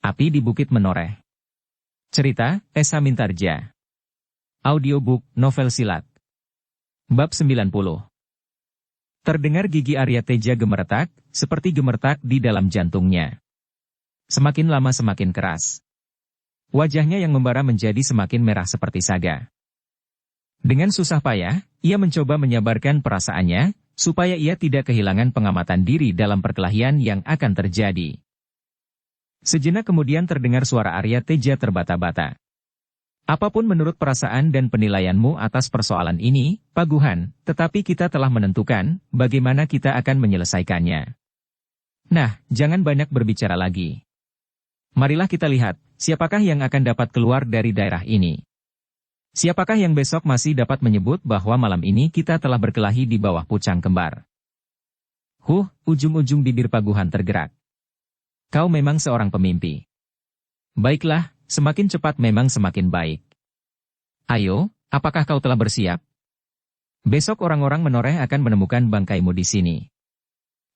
Api di Bukit Menoreh. Cerita, Esa Mintarja. Audiobook, novel silat. Bab 90. Terdengar gigi Arya Teja gemeretak, seperti gemeretak di dalam jantungnya. Semakin lama semakin keras. Wajahnya yang membara menjadi semakin merah seperti saga. Dengan susah payah, ia mencoba menyabarkan perasaannya, supaya ia tidak kehilangan pengamatan diri dalam perkelahian yang akan terjadi. Sejenak kemudian terdengar suara Arya Teja terbata-bata. Apapun menurut perasaan dan penilaianmu atas persoalan ini, Paguhan, tetapi kita telah menentukan bagaimana kita akan menyelesaikannya. Nah, jangan banyak berbicara lagi. Marilah kita lihat, siapakah yang akan dapat keluar dari daerah ini. Siapakah yang besok masih dapat menyebut bahwa malam ini kita telah berkelahi di bawah pucang kembar. Ujung-ujung bibir Paguhan tergerak. Kau memang seorang pemimpi. Baiklah, semakin cepat memang semakin baik. Ayo, apakah kau telah bersiap? Besok orang-orang Menoreh akan menemukan bangkaimu di sini.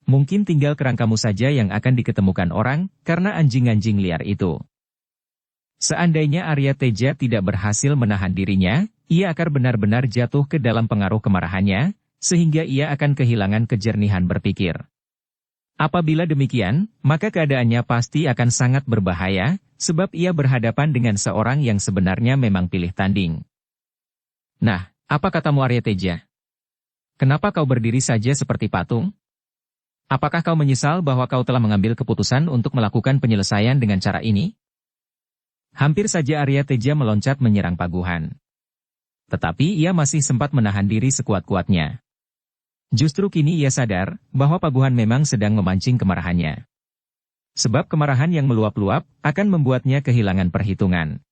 Mungkin tinggal kerangkamu saja yang akan diketemukan orang, karena anjing-anjing liar itu. Seandainya Arya Teja tidak berhasil menahan dirinya, ia akan benar-benar jatuh ke dalam pengaruh kemarahannya, sehingga ia akan kehilangan kejernihan berpikir. Apabila demikian, maka keadaannya pasti akan sangat berbahaya, sebab ia berhadapan dengan seorang yang sebenarnya memang pilih tanding. Nah, apa katamu Arya Teja? Kenapa kau berdiri saja seperti patung? Apakah kau menyesal bahwa kau telah mengambil keputusan untuk melakukan penyelesaian dengan cara ini? Hampir saja Arya Teja meloncat menyerang Paguhan. Tetapi ia masih sempat menahan diri sekuat-kuatnya. Justru kini ia sadar bahwa Paguhan memang sedang memancing kemarahannya. Sebab kemarahan yang meluap-luap akan membuatnya kehilangan perhitungan.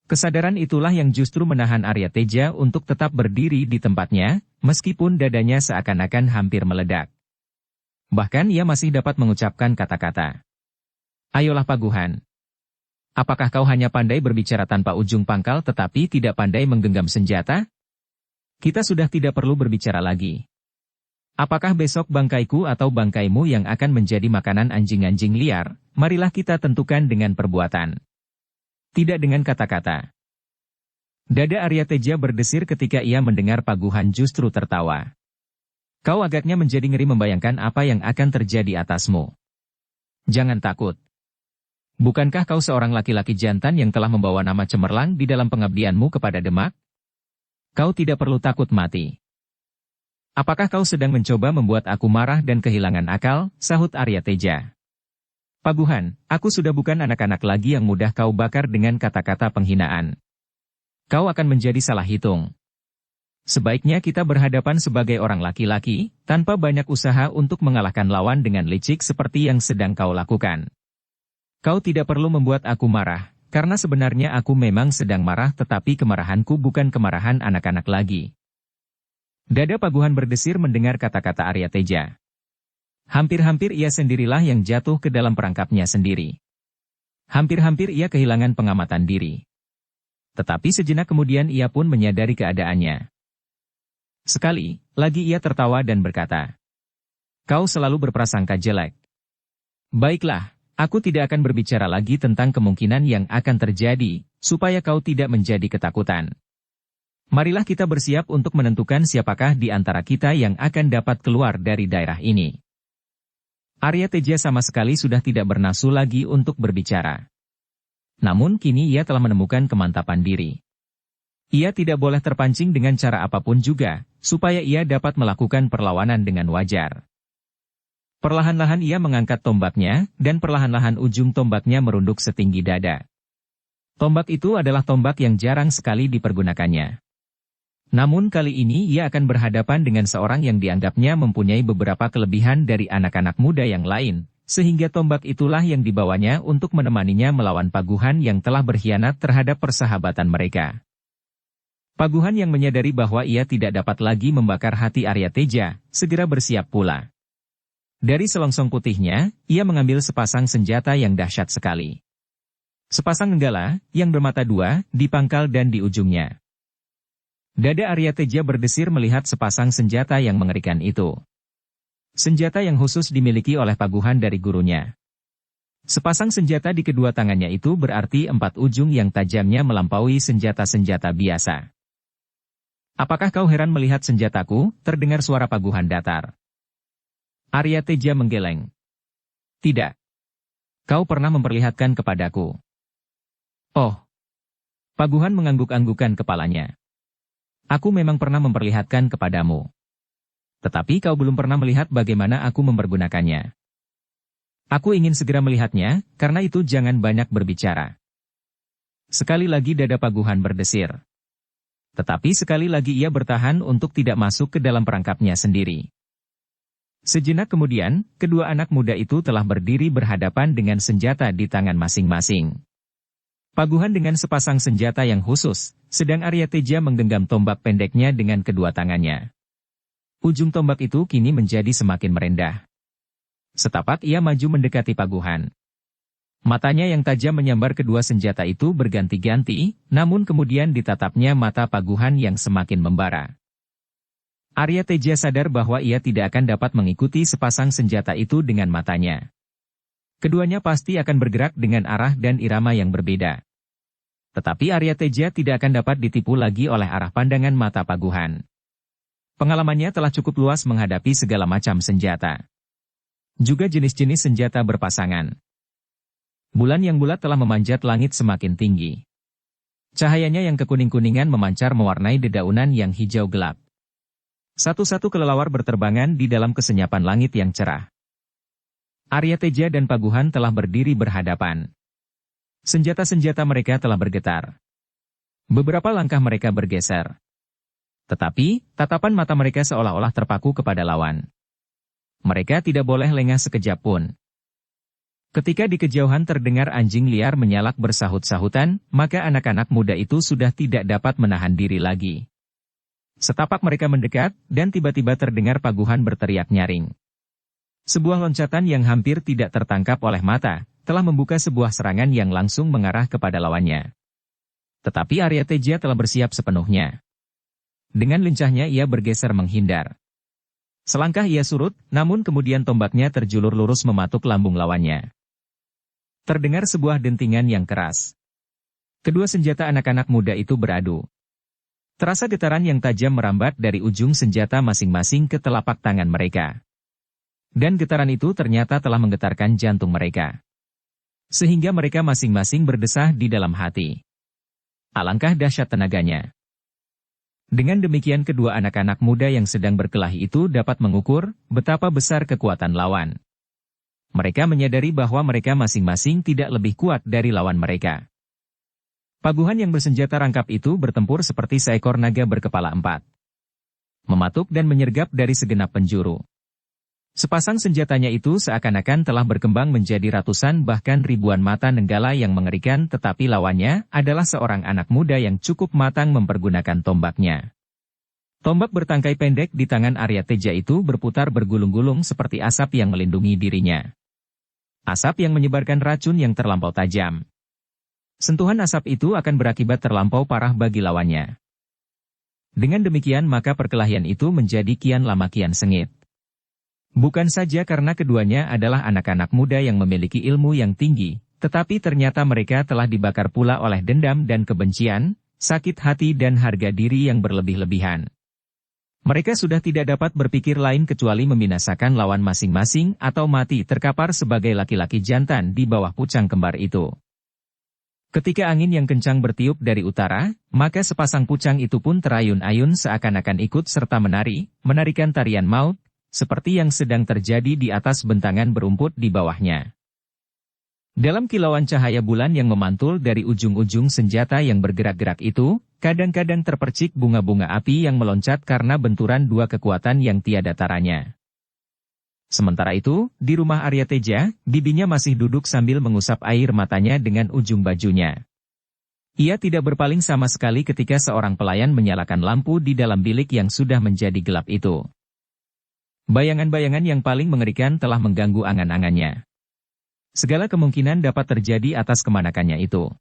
Kesadaran itulah yang justru menahan Arya Teja untuk tetap berdiri di tempatnya, meskipun dadanya seakan-akan hampir meledak. Bahkan ia masih dapat mengucapkan kata-kata. Ayolah Paguhan. Apakah kau hanya pandai berbicara tanpa ujung pangkal tetapi tidak pandai menggenggam senjata? Kita sudah tidak perlu berbicara lagi. Apakah besok bangkaiku atau bangkaimu yang akan menjadi makanan anjing-anjing liar? Marilah kita tentukan dengan perbuatan. Tidak dengan kata-kata. Dada Arya Teja berdesir ketika ia mendengar Paguhan justru tertawa. Kau agaknya menjadi ngeri membayangkan apa yang akan terjadi atasmu. Jangan takut. Bukankah kau seorang laki-laki jantan yang telah membawa nama cemerlang di dalam pengabdianmu kepada Demak? Kau tidak perlu takut mati. Apakah kau sedang mencoba membuat aku marah dan kehilangan akal? Sahut Arya Teja. Paguhan, aku sudah bukan anak-anak lagi yang mudah kau bakar dengan kata-kata penghinaan. Kau akan menjadi salah hitung. Sebaiknya kita berhadapan sebagai orang laki-laki, tanpa banyak usaha untuk mengalahkan lawan dengan licik seperti yang sedang kau lakukan. Kau tidak perlu membuat aku marah, karena sebenarnya aku memang sedang marah tetapi kemarahanku bukan kemarahan anak-anak lagi. Dada Paguhan berdesir mendengar kata-kata Arya Teja. Hampir-hampir ia sendirilah yang jatuh ke dalam perangkapnya sendiri. Hampir-hampir ia kehilangan pengamatan diri. Tetapi sejenak kemudian ia pun menyadari keadaannya. Sekali lagi ia tertawa dan berkata, "Kau selalu berprasangka jelek. Baiklah, aku tidak akan berbicara lagi tentang kemungkinan yang akan terjadi, supaya kau tidak menjadi ketakutan. Marilah kita bersiap untuk menentukan siapakah di antara kita yang akan dapat keluar dari daerah ini." Arya Teja sama sekali sudah tidak bernafsu lagi untuk berbicara. Namun kini ia telah menemukan kemantapan diri. Ia tidak boleh terpancing dengan cara apapun juga, supaya ia dapat melakukan perlawanan dengan wajar. Perlahan-lahan ia mengangkat tombaknya, dan perlahan-lahan ujung tombaknya merunduk setinggi dada. Tombak itu adalah tombak yang jarang sekali dipergunakannya. Namun kali ini ia akan berhadapan dengan seorang yang dianggapnya mempunyai beberapa kelebihan dari anak-anak muda yang lain, sehingga tombak itulah yang dibawanya untuk menemaninya melawan Paguhan yang telah berkhianat terhadap persahabatan mereka. Paguhan yang menyadari bahwa ia tidak dapat lagi membakar hati Arya Teja, segera bersiap pula. Dari selongsong putihnya, ia mengambil sepasang senjata yang dahsyat sekali. Sepasang nenggala, yang bermata dua, di pangkal dan di ujungnya. Dada Arya Teja berdesir melihat sepasang senjata yang mengerikan itu. Senjata yang khusus dimiliki oleh Paguhan dari gurunya. Sepasang senjata di kedua tangannya itu berarti 4 ujung yang tajamnya melampaui senjata-senjata biasa. Apakah kau heran melihat senjataku? Terdengar suara Paguhan datar. Arya Teja menggeleng. Tidak. Kau pernah memperlihatkan kepadaku. Oh. Paguhan mengangguk-anggukan kepalanya. Aku memang pernah memperlihatkan kepadamu. Tetapi kau belum pernah melihat bagaimana aku mempergunakannya. Aku ingin segera melihatnya, karena itu jangan banyak berbicara. Sekali lagi dada Paguhan berdesir. Tetapi sekali lagi ia bertahan untuk tidak masuk ke dalam perangkapnya sendiri. Sejenak kemudian, kedua anak muda itu telah berdiri berhadapan dengan senjata di tangan masing-masing. Paguhan dengan sepasang senjata yang khusus, sedang Arya Teja menggenggam tombak pendeknya dengan kedua tangannya. Ujung tombak itu kini menjadi semakin merendah. Setapak ia maju mendekati Paguhan. Matanya yang tajam menyambar kedua senjata itu berganti-ganti, namun kemudian ditatapnya mata Paguhan yang semakin membara. Arya Teja sadar bahwa ia tidak akan dapat mengikuti sepasang senjata itu dengan matanya. Keduanya pasti akan bergerak dengan arah dan irama yang berbeda. Tetapi Arya Teja tidak akan dapat ditipu lagi oleh arah pandangan mata Paguhan. Pengalamannya telah cukup luas menghadapi segala macam senjata. Juga jenis-jenis senjata berpasangan. Bulan yang bulat telah memanjat langit semakin tinggi. Cahayanya yang kekuning-kuningan memancar mewarnai dedaunan yang hijau gelap. Satu-satu kelelawar berterbangan di dalam kesenyapan langit yang cerah. Arya Teja dan Paguhan telah berdiri berhadapan. Senjata-senjata mereka telah bergetar. Beberapa langkah mereka bergeser. Tetapi, tatapan mata mereka seolah-olah terpaku kepada lawan. Mereka tidak boleh lengah sekejap pun. Ketika di kejauhan terdengar anjing liar menyalak bersahut-sahutan, maka anak-anak muda itu sudah tidak dapat menahan diri lagi. Setapak mereka mendekat, dan tiba-tiba terdengar Paguhan berteriak nyaring. Sebuah loncatan yang hampir tidak tertangkap oleh mata, telah membuka sebuah serangan yang langsung mengarah kepada lawannya. Tetapi Arya Teja telah bersiap sepenuhnya. Dengan lincahnya ia bergeser menghindar. Selangkah ia surut, namun kemudian tombaknya terjulur lurus mematuk lambung lawannya. Terdengar sebuah dentingan yang keras. Kedua senjata anak-anak muda itu beradu. Terasa getaran yang tajam merambat dari ujung senjata masing-masing ke telapak tangan mereka. Dan getaran itu ternyata telah menggetarkan jantung mereka. Sehingga mereka masing-masing berdesah di dalam hati. Alangkah dahsyat tenaganya. Dengan demikian kedua anak-anak muda yang sedang berkelahi itu dapat mengukur betapa besar kekuatan lawan. Mereka menyadari bahwa mereka masing-masing tidak lebih kuat dari lawan mereka. Paguhan yang bersenjata rangkap itu bertempur seperti seekor naga berkepala 4. Mematuk dan menyergap dari segenap penjuru. Sepasang senjatanya itu seakan-akan telah berkembang menjadi ratusan bahkan ribuan mata nenggala yang mengerikan, tetapi lawannya adalah seorang anak muda yang cukup matang mempergunakan tombaknya. Tombak bertangkai pendek di tangan Arya Teja itu berputar bergulung-gulung seperti asap yang melindungi dirinya. Asap yang menyebarkan racun yang terlampau tajam. Sentuhan asap itu akan berakibat terlampau parah bagi lawannya. Dengan demikian maka perkelahian itu menjadi kian lama kian sengit. Bukan saja karena keduanya adalah anak-anak muda yang memiliki ilmu yang tinggi, tetapi ternyata mereka telah dibakar pula oleh dendam dan kebencian, sakit hati dan harga diri yang berlebih-lebihan. Mereka sudah tidak dapat berpikir lain kecuali membinasakan lawan masing-masing atau mati terkapar sebagai laki-laki jantan di bawah pucang kembar itu. Ketika angin yang kencang bertiup dari utara, maka sepasang pucang itu pun terayun-ayun seakan-akan ikut serta menarikan tarian maut, seperti yang sedang terjadi di atas bentangan berumput di bawahnya. Dalam kilauan cahaya bulan yang memantul dari ujung-ujung senjata yang bergerak-gerak itu, kadang-kadang terpercik bunga-bunga api yang meloncat karena benturan dua kekuatan yang tiada taranya. Sementara itu, di rumah Arya Teja, bibinya masih duduk sambil mengusap air matanya dengan ujung bajunya. Ia tidak berpaling sama sekali ketika seorang pelayan menyalakan lampu di dalam bilik yang sudah menjadi gelap itu. Bayangan-bayangan yang paling mengerikan telah mengganggu angan-angannya. Segala kemungkinan dapat terjadi atas kemanakannya itu.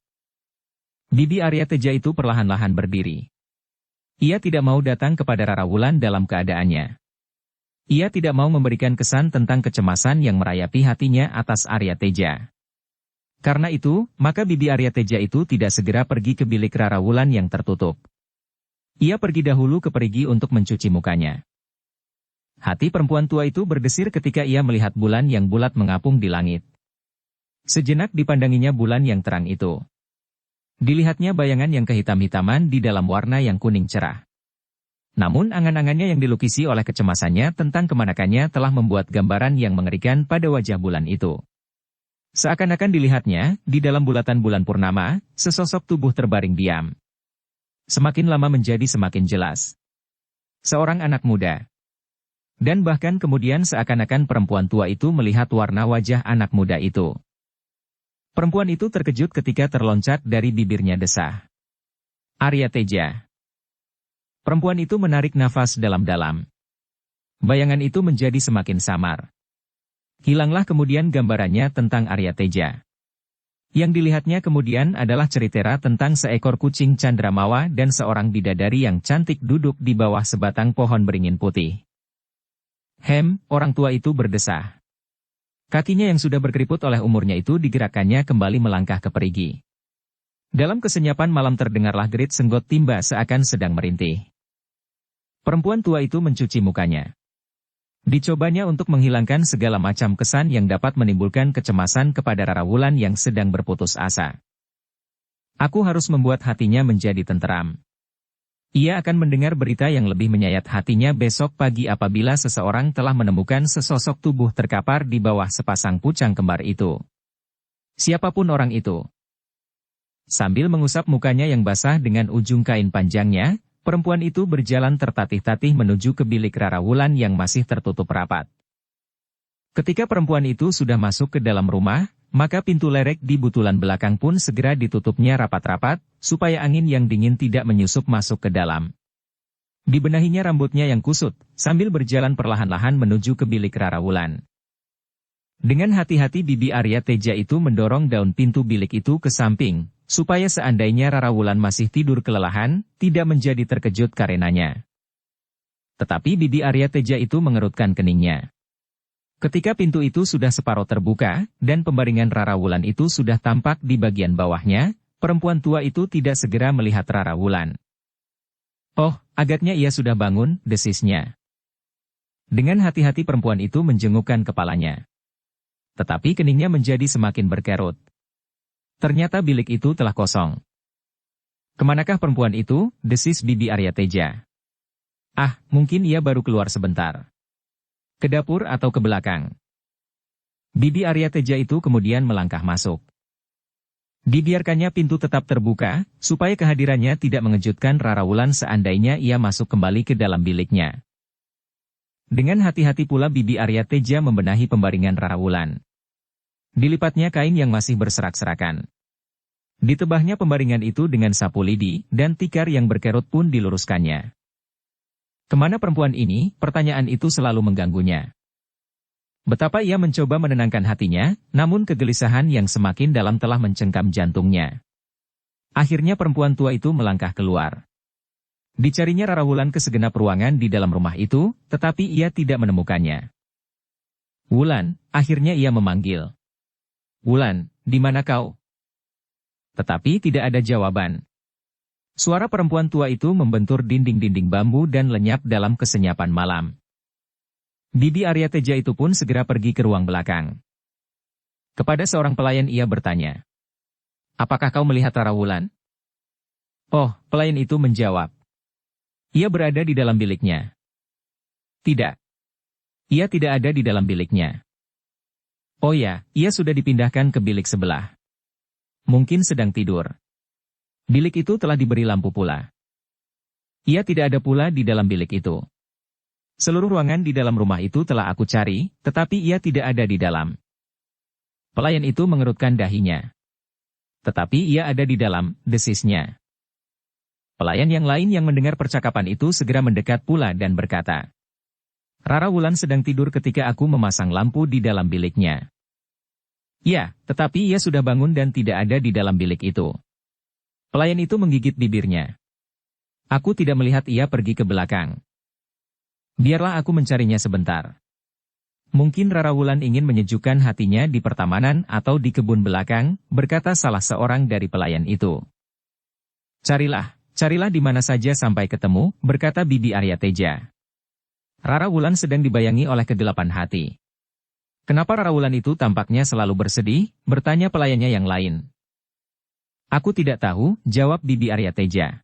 Bibi Arya Teja itu perlahan-lahan berdiri. Ia tidak mau datang kepada Rara Wulan dalam keadaannya. Ia tidak mau memberikan kesan tentang kecemasan yang merayapi hatinya atas Arya Teja. Karena itu, maka Bibi Arya Teja itu tidak segera pergi ke bilik Rara Wulan yang tertutup. Ia pergi dahulu ke perigi untuk mencuci mukanya. Hati perempuan tua itu berdesir ketika ia melihat bulan yang bulat mengapung di langit. Sejenak dipandanginya bulan yang terang itu. Dilihatnya bayangan yang kehitam-hitaman di dalam warna yang kuning cerah. Namun angan-angannya yang dilukisi oleh kecemasannya tentang kemanakannya telah membuat gambaran yang mengerikan pada wajah bulan itu. Seakan-akan dilihatnya, di dalam bulatan bulan purnama, sesosok tubuh terbaring diam. Semakin lama menjadi semakin jelas. Seorang anak muda. Dan bahkan kemudian seakan-akan perempuan tua itu melihat warna wajah anak muda itu. Perempuan itu terkejut ketika terloncat dari bibirnya desah. Arya Teja. Perempuan itu menarik nafas dalam-dalam. Bayangan itu menjadi semakin samar. Hilanglah kemudian gambarannya tentang Arya Teja. Yang dilihatnya kemudian adalah cerita tentang seekor kucing candramawa dan seorang bidadari yang cantik duduk di bawah sebatang pohon beringin putih. Orang tua itu berdesah. Kakinya yang sudah berkeriput oleh umurnya itu digerakkannya kembali melangkah ke perigi. Dalam kesenyapan malam terdengarlah gerit senggot timba seakan sedang merintih. Perempuan tua itu mencuci mukanya. Dicobanya untuk menghilangkan segala macam kesan yang dapat menimbulkan kecemasan kepada Rara Wulan yang sedang berputus asa. Aku harus membuat hatinya menjadi tenteram. Ia akan mendengar berita yang lebih menyayat hatinya besok pagi apabila seseorang telah menemukan sesosok tubuh terkapar di bawah sepasang pucang kembar itu. Siapapun orang itu. Sambil mengusap mukanya yang basah dengan ujung kain panjangnya, perempuan itu berjalan tertatih-tatih menuju ke bilik Rara Wulan yang masih tertutup rapat. Ketika perempuan itu sudah masuk ke dalam rumah, maka pintu lerek di butulan belakang pun segera ditutupnya rapat-rapat, supaya angin yang dingin tidak menyusup masuk ke dalam. Dibenahinya rambutnya yang kusut, sambil berjalan perlahan-lahan menuju ke bilik Rara Wulan. Dengan hati-hati Bibi Arya Teja itu mendorong daun pintu bilik itu ke samping, supaya seandainya Rara Wulan masih tidur kelelahan, tidak menjadi terkejut karenanya. Tetapi Bibi Arya Teja itu mengerutkan keningnya. Ketika pintu itu sudah separuh terbuka, dan pembaringan Rara Wulan itu sudah tampak di bagian bawahnya, perempuan tua itu tidak segera melihat Rara Wulan. Oh, agaknya ia sudah bangun, desisnya. Dengan hati-hati perempuan itu menjengukkan kepalanya. Tetapi keningnya menjadi semakin berkerut. Ternyata bilik itu telah kosong. Kemanakah perempuan itu, desis Bibi Arya Teja. Mungkin ia baru keluar sebentar. Ke dapur atau ke belakang. Bibi Arya Teja itu kemudian melangkah masuk. Dibiarkannya pintu tetap terbuka, supaya kehadirannya tidak mengejutkan Rara Wulan seandainya ia masuk kembali ke dalam biliknya. Dengan hati-hati pula Bibi Arya Teja membenahi pembaringan Rara Wulan. Dilipatnya kain yang masih berserak-serakan. Ditebahnya pembaringan itu dengan sapu lidi, dan tikar yang berkerut pun diluruskannya. Kemana perempuan ini? Pertanyaan itu selalu mengganggunya. Betapa ia mencoba menenangkan hatinya, namun kegelisahan yang semakin dalam telah mencengkam jantungnya. Akhirnya perempuan tua itu melangkah keluar. Dicarinya Rara Wulan ke segenap ruangan di dalam rumah itu, tetapi ia tidak menemukannya. Wulan, akhirnya ia memanggil. Wulan, di mana kau? Tetapi tidak ada jawaban. Suara perempuan tua itu membentur dinding-dinding bambu dan lenyap dalam kesenyapan malam. Bibi Arya Teja itu pun segera pergi ke ruang belakang. Kepada seorang pelayan ia bertanya. Apakah kau melihat Rara Wulan? Oh, pelayan itu menjawab. Ia berada di dalam biliknya. Tidak. Ia tidak ada di dalam biliknya. Oh ya, ia sudah dipindahkan ke bilik sebelah. Mungkin sedang tidur. Bilik itu telah diberi lampu pula. Ia tidak ada pula di dalam bilik itu. Seluruh ruangan di dalam rumah itu telah aku cari, tetapi ia tidak ada di dalam. Pelayan itu mengerutkan dahinya. Tetapi ia ada di dalam, desisnya. Pelayan yang lain yang mendengar percakapan itu segera mendekat pula dan berkata. Rara Wulan sedang tidur ketika aku memasang lampu di dalam biliknya. Ya, tetapi ia sudah bangun dan tidak ada di dalam bilik itu. Pelayan itu menggigit bibirnya. Aku tidak melihat ia pergi ke belakang. Biarlah aku mencarinya sebentar. Mungkin Rara Wulan ingin menyejukkan hatinya di pertamanan atau di kebun belakang, berkata salah seorang dari pelayan itu. Carilah di mana saja sampai ketemu, berkata Bibi Arya Teja. Rara Wulan sedang dibayangi oleh kegelapan hati. Kenapa Rara Wulan itu tampaknya selalu bersedih, bertanya pelayannya yang lain. Aku tidak tahu, jawab Bibi Arya Teja.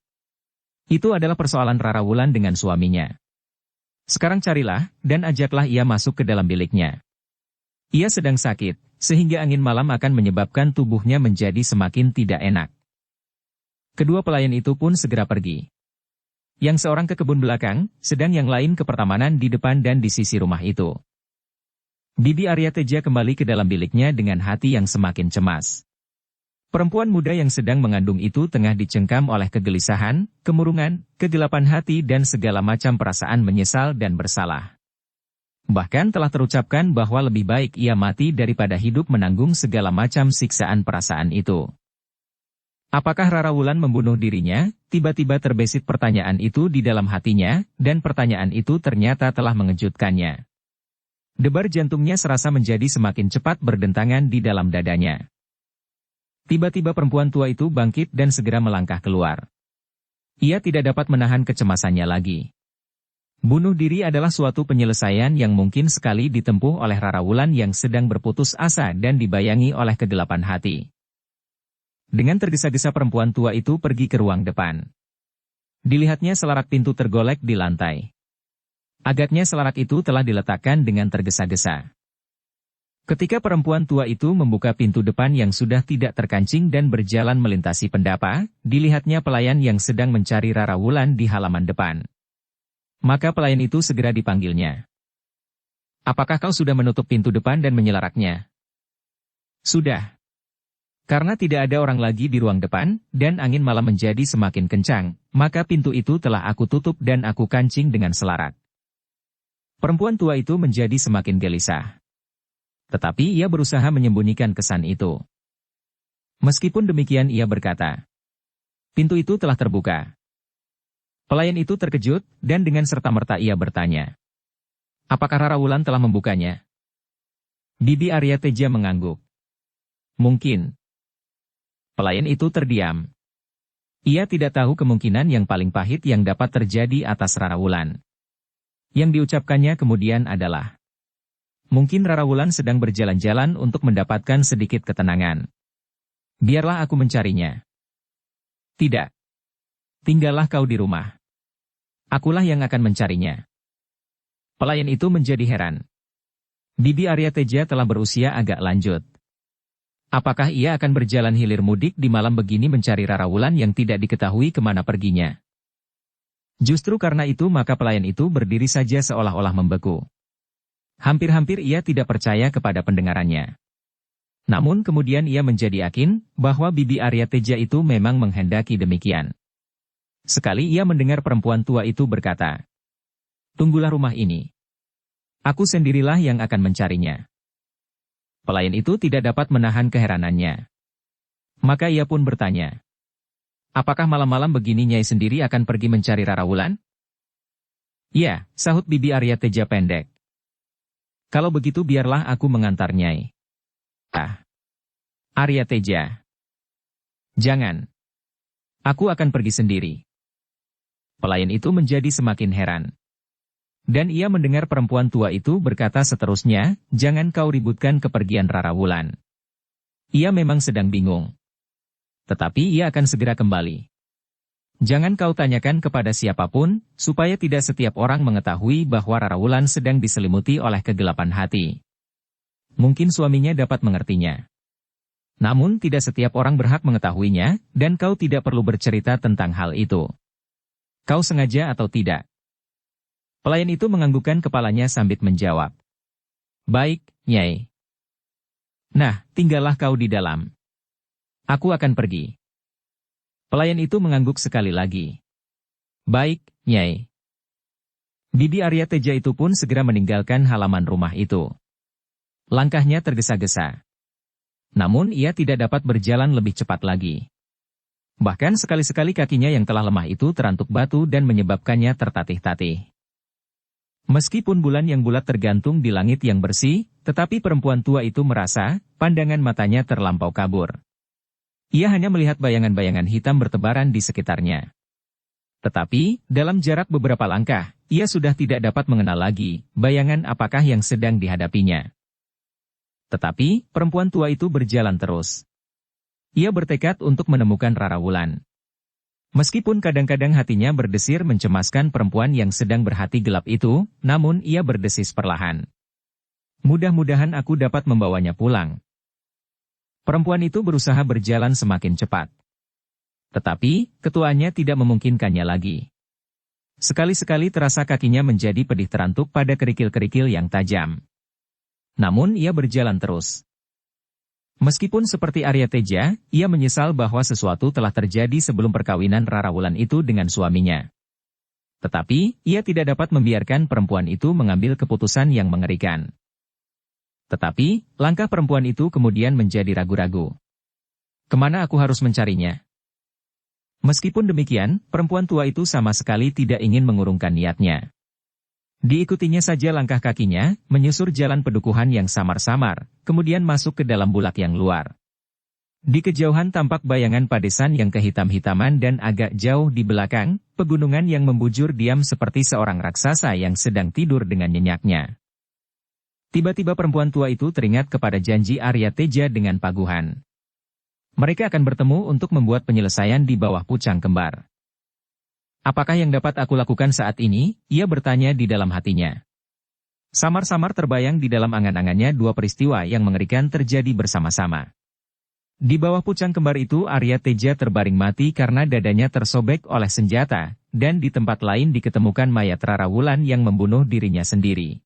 Itu adalah persoalan Rara Wulan dengan suaminya. Sekarang carilah, dan ajaklah ia masuk ke dalam biliknya. Ia sedang sakit, sehingga angin malam akan menyebabkan tubuhnya menjadi semakin tidak enak. Kedua pelayan itu pun segera pergi. Yang seorang ke kebun belakang, sedang yang lain ke pertamanan di depan dan di sisi rumah itu. Bibi Arya Teja kembali ke dalam biliknya dengan hati yang semakin cemas. Perempuan muda yang sedang mengandung itu tengah dicengkam oleh kegelisahan, kemurungan, kegelapan hati dan segala macam perasaan menyesal dan bersalah. Bahkan telah terucapkan bahwa lebih baik ia mati daripada hidup menanggung segala macam siksaan perasaan itu. Apakah Rara Wulan membunuh dirinya? Tiba-tiba terbesit pertanyaan itu di dalam hatinya, dan pertanyaan itu ternyata telah mengejutkannya. Debar jantungnya serasa menjadi semakin cepat berdentangan di dalam dadanya. Tiba-tiba perempuan tua itu bangkit dan segera melangkah keluar. Ia tidak dapat menahan kecemasannya lagi. Bunuh diri adalah suatu penyelesaian yang mungkin sekali ditempuh oleh Rara Wulan yang sedang berputus asa dan dibayangi oleh kegelapan hati. Dengan tergesa-gesa perempuan tua itu pergi ke ruang depan. Dilihatnya selarak pintu tergolek di lantai. Agaknya selarak itu telah diletakkan dengan tergesa-gesa. Ketika perempuan tua itu membuka pintu depan yang sudah tidak terkancing dan berjalan melintasi pendapa, dilihatnya pelayan yang sedang mencari Rara Wulan di halaman depan. Maka pelayan itu segera dipanggilnya. Apakah kau sudah menutup pintu depan dan menyelaraknya? Sudah. Karena tidak ada orang lagi di ruang depan, dan angin malam menjadi semakin kencang, maka pintu itu telah aku tutup dan aku kancing dengan selarak. Perempuan tua itu menjadi semakin gelisah. Tetapi ia berusaha menyembunyikan kesan itu. Meskipun demikian ia berkata, pintu itu telah terbuka. Pelayan itu terkejut, dan dengan serta-merta ia bertanya, apakah Rara Wulan telah membukanya? Bibi Arya Teja mengangguk. Mungkin. Pelayan itu terdiam. Ia tidak tahu kemungkinan yang paling pahit yang dapat terjadi atas Rara Wulan. Yang diucapkannya kemudian adalah, mungkin Rara Wulan sedang berjalan-jalan untuk mendapatkan sedikit ketenangan. Biarlah aku mencarinya. Tidak. Tinggallah kau di rumah. Akulah yang akan mencarinya. Pelayan itu menjadi heran. Bibi Arya Teja telah berusia agak lanjut. Apakah ia akan berjalan hilir mudik di malam begini mencari Rara Wulan yang tidak diketahui kemana perginya? Justru karena itu maka pelayan itu berdiri saja seolah-olah membeku. Hampir-hampir ia tidak percaya kepada pendengarannya. Namun kemudian ia menjadi yakin bahwa Bibi Arya Teja itu memang menghendaki demikian. Sekali ia mendengar perempuan tua itu berkata, tunggulah rumah ini. Aku sendirilah yang akan mencarinya. Pelayan itu tidak dapat menahan keheranannya. Maka ia pun bertanya, apakah malam-malam begini Nyai sendiri akan pergi mencari Rara Wulan? Ya, sahut Bibi Arya Teja pendek. Kalau begitu biarlah aku mengantar Nyai. Ah. Arya Teja. Jangan. Aku akan pergi sendiri. Pelayan itu menjadi semakin heran. Dan ia mendengar perempuan tua itu berkata seterusnya, jangan kau ributkan kepergian Rara Wulan. Ia memang sedang bingung. Tetapi ia akan segera kembali. Jangan kau tanyakan kepada siapapun, supaya tidak setiap orang mengetahui bahwa Rara Wulan sedang diselimuti oleh kegelapan hati. Mungkin suaminya dapat mengertinya. Namun tidak setiap orang berhak mengetahuinya, dan kau tidak perlu bercerita tentang hal itu. Kau sengaja atau tidak? Pelayan itu menganggukkan kepalanya sambil menjawab. Baik, Nyai. Nah, tinggallah kau di dalam. Aku akan pergi. Pelayan itu mengangguk sekali lagi. Baik, Nyai. Bibi Arya Teja itu pun segera meninggalkan halaman rumah itu. Langkahnya tergesa-gesa. Namun ia tidak dapat berjalan lebih cepat lagi. Bahkan sekali-sekali kakinya yang telah lemah itu terantuk batu dan menyebabkannya tertatih-tatih. Meskipun bulan yang bulat tergantung di langit yang bersih, tetapi perempuan tua itu merasa, pandangan matanya terlampau kabur. Ia hanya melihat bayangan-bayangan hitam bertebaran di sekitarnya. Tetapi, dalam jarak beberapa langkah, ia sudah tidak dapat mengenal lagi, bayangan apakah yang sedang dihadapinya. Tetapi, perempuan tua itu berjalan terus. Ia bertekad untuk menemukan Rara Wulan. Meskipun kadang-kadang hatinya berdesir mencemaskan perempuan yang sedang berhati gelap itu, namun ia berdesis perlahan. Mudah-mudahan aku dapat membawanya pulang. Perempuan itu berusaha berjalan semakin cepat. Tetapi, ketuanya tidak memungkinkannya lagi. Sekali-sekali terasa kakinya menjadi pedih terantuk pada kerikil-kerikil yang tajam. Namun ia berjalan terus. Meskipun seperti Arya Teja, ia menyesal bahwa sesuatu telah terjadi sebelum perkawinan Rara Wulan itu dengan suaminya. Tetapi, ia tidak dapat membiarkan perempuan itu mengambil keputusan yang mengerikan. Tetapi, langkah perempuan itu kemudian menjadi ragu-ragu. Kemana aku harus mencarinya? Meskipun demikian, perempuan tua itu sama sekali tidak ingin mengurungkan niatnya. Diikutinya saja langkah kakinya, menyusur jalan pedukuhan yang samar-samar, kemudian masuk ke dalam bulak yang luar. Di kejauhan tampak bayangan padesan yang kehitam-hitaman dan agak jauh di belakang, pegunungan yang membujur diam seperti seorang raksasa yang sedang tidur dengan nyenyaknya. Tiba-tiba perempuan tua itu teringat kepada janji Arya Teja dengan Paguhan. Mereka akan bertemu untuk membuat penyelesaian di bawah pucang kembar. Apakah yang dapat aku lakukan saat ini? Ia bertanya di dalam hatinya. Samar-samar terbayang di dalam angan-angannya dua peristiwa yang mengerikan terjadi bersama-sama. Di bawah pucang kembar itu Arya Teja terbaring mati karena dadanya tersobek oleh senjata, dan di tempat lain diketemukan mayat Rara Wulan yang membunuh dirinya sendiri.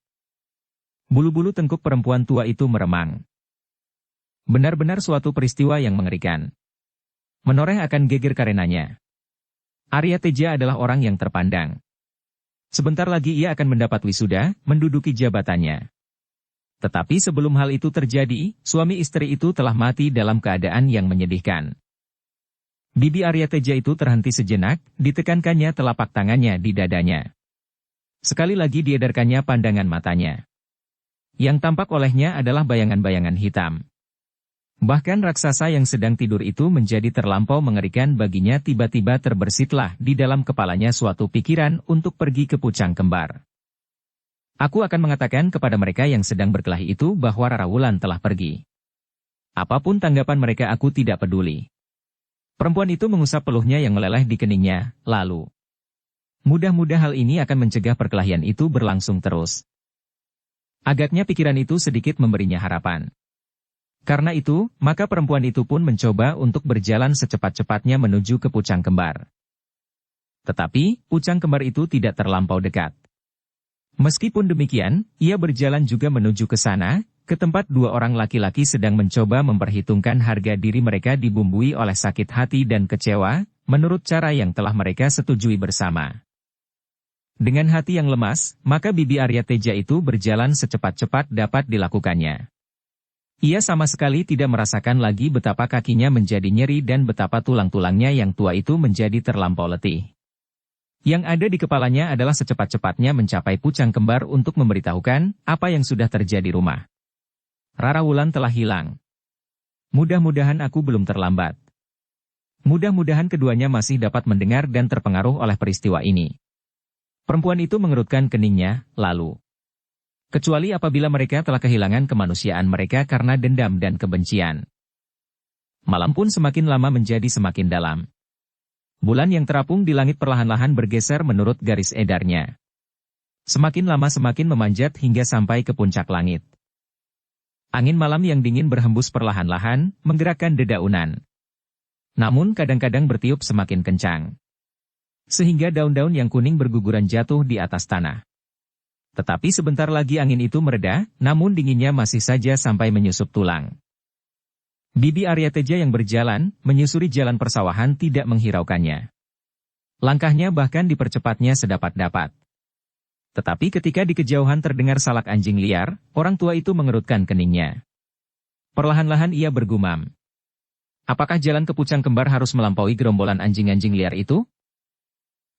Bulu-bulu tengkuk perempuan tua itu meremang. Benar-benar suatu peristiwa yang mengerikan. Menoreh akan geger karenanya. Arya Teja adalah orang yang terpandang. Sebentar lagi ia akan mendapat wisuda, menduduki jabatannya. Tetapi sebelum hal itu terjadi, suami istri itu telah mati dalam keadaan yang menyedihkan. Bibi Arya Teja itu terhenti sejenak, ditekankannya telapak tangannya di dadanya. Sekali lagi diedarkannya pandangan matanya. Yang tampak olehnya adalah bayangan-bayangan hitam. Bahkan raksasa yang sedang tidur itu menjadi terlampau mengerikan baginya tiba-tiba terbesitlah di dalam kepalanya suatu pikiran untuk pergi ke pucang kembar. Aku akan mengatakan kepada mereka yang sedang berkelahi itu bahwa Rara Wulan telah pergi. Apapun tanggapan mereka aku tidak peduli. Perempuan itu mengusap peluhnya yang meleleh di keningnya, lalu. Mudah-mudahan hal ini akan mencegah perkelahian itu berlangsung terus. Agaknya pikiran itu sedikit memberinya harapan. Karena itu, maka perempuan itu pun mencoba untuk berjalan secepat-cepatnya menuju ke pucang kembar. Tetapi, pucang kembar itu tidak terlampau dekat. Meskipun demikian, ia berjalan juga menuju ke sana, ke tempat dua orang laki-laki sedang mencoba memperhitungkan harga diri mereka dibumbui oleh sakit hati dan kecewa, menurut cara yang telah mereka setujui bersama. Dengan hati yang lemas, maka Bibi Arya Teja itu berjalan secepat-cepat dapat dilakukannya. Ia sama sekali tidak merasakan lagi betapa kakinya menjadi nyeri dan betapa tulang-tulangnya yang tua itu menjadi terlampau letih. Yang ada di kepalanya adalah secepat-cepatnya mencapai pucang kembar untuk memberitahukan apa yang sudah terjadi rumah. Rara Wulan telah hilang. Mudah-mudahan aku belum terlambat. Mudah-mudahan keduanya masih dapat mendengar dan terpengaruh oleh peristiwa ini. Perempuan itu mengerutkan keningnya, lalu. Kecuali apabila mereka telah kehilangan kemanusiaan mereka karena dendam dan kebencian. Malam pun semakin lama menjadi semakin dalam. Bulan yang terapung di langit perlahan-lahan bergeser menurut garis edarnya. Semakin lama semakin memanjat hingga sampai ke puncak langit. Angin malam yang dingin berhembus perlahan-lahan, menggerakkan dedaunan. Namun kadang-kadang bertiup semakin kencang. Sehingga daun-daun yang kuning berguguran jatuh di atas tanah. Tetapi sebentar lagi angin itu mereda, namun dinginnya masih saja sampai menyusup tulang. Bibi Arya Teja yang berjalan, menyusuri jalan persawahan tidak menghiraukannya. Langkahnya bahkan dipercepatnya sedapat-dapat. Tetapi ketika di kejauhan terdengar salak anjing liar, orang tua itu mengerutkan keningnya. Perlahan-lahan ia bergumam. Apakah jalan ke pucang kembar harus melampaui gerombolan anjing-anjing liar itu?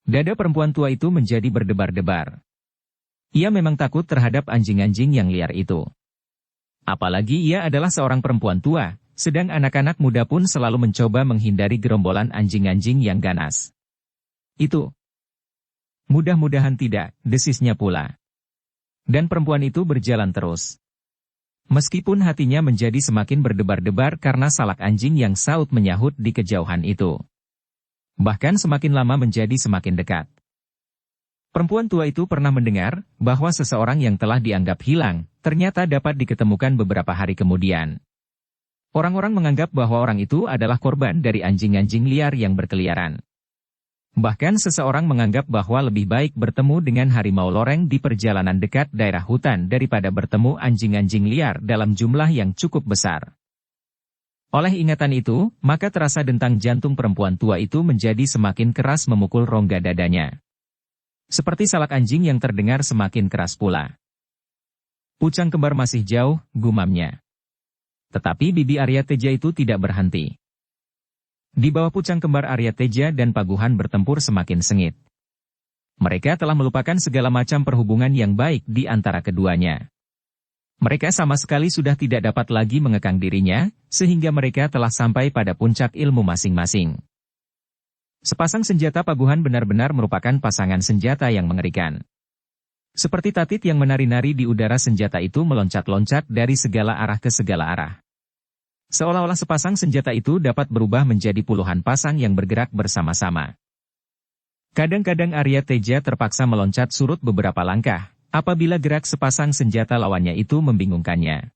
Dada perempuan tua itu menjadi berdebar-debar. Ia memang takut terhadap anjing-anjing yang liar itu. Apalagi ia adalah seorang perempuan tua, sedang anak-anak muda pun selalu mencoba menghindari gerombolan anjing-anjing yang ganas. Itu. Mudah-mudahan tidak, desisnya pula. Dan perempuan itu berjalan terus. Meskipun hatinya menjadi semakin berdebar-debar karena salak anjing yang saut menyahut di kejauhan itu. Bahkan semakin lama menjadi semakin dekat. Perempuan tua itu pernah mendengar bahwa seseorang yang telah dianggap hilang, ternyata dapat diketemukan beberapa hari kemudian. Orang-orang menganggap bahwa orang itu adalah korban dari anjing-anjing liar yang berkeliaran. Bahkan seseorang menganggap bahwa lebih baik bertemu dengan harimau loreng di perjalanan dekat daerah hutan daripada bertemu anjing-anjing liar dalam jumlah yang cukup besar. Oleh ingatan itu, maka terasa dentang jantung perempuan tua itu menjadi semakin keras memukul rongga dadanya. Seperti salak anjing yang terdengar semakin keras pula. Pucang kembar masih jauh, gumamnya. Tetapi bibi Arya Teja itu tidak berhenti. Di bawah pucang kembar Arya Teja dan Paguhan bertempur semakin sengit. Mereka telah melupakan segala macam perhubungan yang baik di antara keduanya. Mereka sama sekali sudah tidak dapat lagi mengekang dirinya, sehingga mereka telah sampai pada puncak ilmu masing-masing. Sepasang senjata Paguhan benar-benar merupakan pasangan senjata yang mengerikan. Seperti tatit yang menari-nari di udara, senjata itu meloncat-loncat dari segala arah ke segala arah. Seolah-olah sepasang senjata itu dapat berubah menjadi puluhan pasang yang bergerak bersama-sama. Kadang-kadang Arya Teja terpaksa meloncat surut beberapa langkah, apabila gerak sepasang senjata lawannya itu membingungkannya.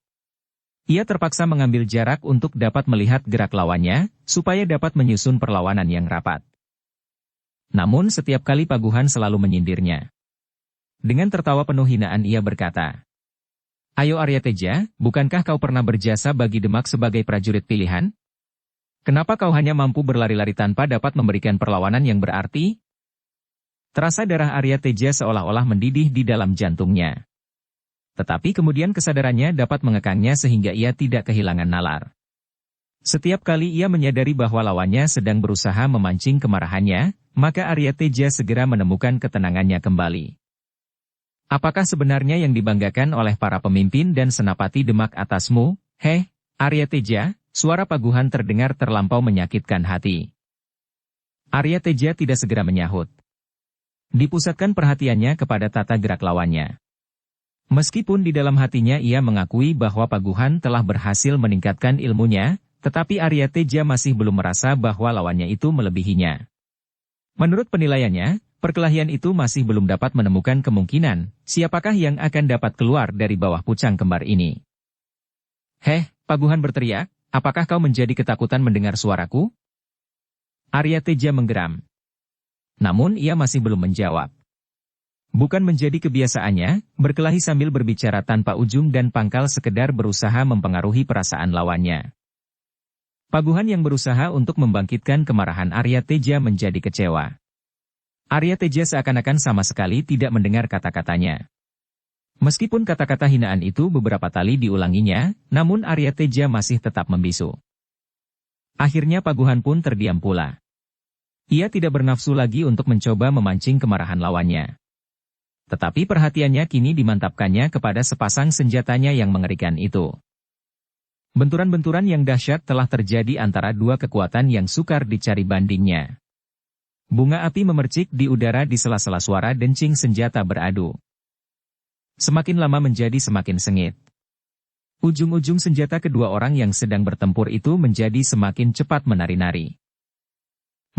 Ia terpaksa mengambil jarak untuk dapat melihat gerak lawannya, supaya dapat menyusun perlawanan yang rapat. Namun setiap kali Paguhan selalu menyindirnya. Dengan tertawa penuh hinaan ia berkata, "Ayo Arya Teja, bukankah kau pernah berjasa bagi Demak sebagai prajurit pilihan? Kenapa kau hanya mampu berlari-lari tanpa dapat memberikan perlawanan yang berarti?" Terasa darah Arya Teja seolah-olah mendidih di dalam jantungnya. Tetapi kemudian kesadarannya dapat mengekangnya sehingga ia tidak kehilangan nalar. Setiap kali ia menyadari bahwa lawannya sedang berusaha memancing kemarahannya, maka Arya Teja segera menemukan ketenangannya kembali. Apakah sebenarnya yang dibanggakan oleh para pemimpin dan senapati Demak atasmu, heh, Arya Teja? Suara Paguhan terdengar terlampau menyakitkan hati. Arya Teja tidak segera menyahut. Dipusatkan perhatiannya kepada tata gerak lawannya. Meskipun di dalam hatinya ia mengakui bahwa Paguhan telah berhasil meningkatkan ilmunya, tetapi Arya Teja masih belum merasa bahwa lawannya itu melebihinya. Menurut penilaiannya, perkelahian itu masih belum dapat menemukan kemungkinan, siapakah yang akan dapat keluar dari bawah pucang kembar ini. "Heh," Paguhan berteriak, "apakah kau menjadi ketakutan mendengar suaraku?" Arya Teja menggeram. Namun ia masih belum menjawab. Bukan menjadi kebiasaannya, berkelahi sambil berbicara tanpa ujung dan pangkal sekedar berusaha mempengaruhi perasaan lawannya. Paguhan yang berusaha untuk membangkitkan kemarahan Arya Teja menjadi kecewa. Arya Teja seakan-akan sama sekali tidak mendengar kata-katanya. Meskipun kata-kata hinaan itu beberapa kali diulanginya, namun Arya Teja masih tetap membisu. Akhirnya Paguhan pun terdiam pula. Ia tidak bernafsu lagi untuk mencoba memancing kemarahan lawannya. Tetapi perhatiannya kini dimantapkannya kepada sepasang senjatanya yang mengerikan itu. Benturan-benturan yang dahsyat telah terjadi antara dua kekuatan yang sukar dicari bandingnya. Bunga api memercik di udara di sela-sela suara dencing senjata beradu. Semakin lama menjadi semakin sengit. Ujung-ujung senjata kedua orang yang sedang bertempur itu menjadi semakin cepat menari-nari.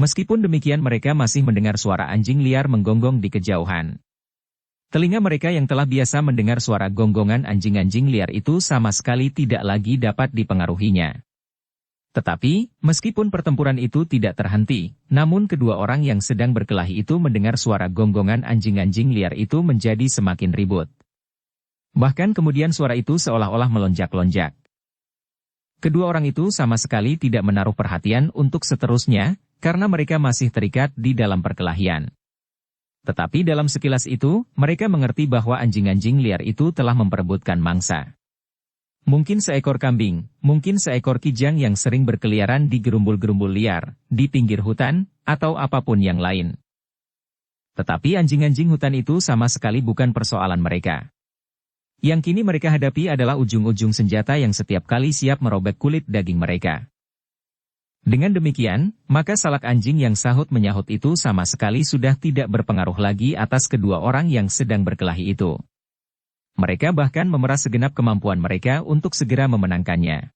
Meskipun demikian mereka masih mendengar suara anjing liar menggonggong di kejauhan. Telinga mereka yang telah biasa mendengar suara gonggongan anjing-anjing liar itu sama sekali tidak lagi dapat dipengaruhinya. Tetapi, meskipun pertempuran itu tidak terhenti, namun kedua orang yang sedang berkelahi itu mendengar suara gonggongan anjing-anjing liar itu menjadi semakin ribut. Bahkan kemudian suara itu seolah-olah melonjak-lonjak. Kedua orang itu sama sekali tidak menaruh perhatian untuk seterusnya, karena mereka masih terikat di dalam perkelahian. Tetapi dalam sekilas itu, mereka mengerti bahwa anjing-anjing liar itu telah memperebutkan mangsa. Mungkin seekor kambing, mungkin seekor kijang yang sering berkeliaran di gerumbul-gerumbul liar, di pinggir hutan, atau apapun yang lain. Tetapi anjing-anjing hutan itu sama sekali bukan persoalan mereka. Yang kini mereka hadapi adalah ujung-ujung senjata yang setiap kali siap merobek kulit daging mereka. Dengan demikian, maka salak anjing yang sahut-menyahut itu sama sekali sudah tidak berpengaruh lagi atas kedua orang yang sedang berkelahi itu. Mereka bahkan memeras segenap kemampuan mereka untuk segera memenangkannya.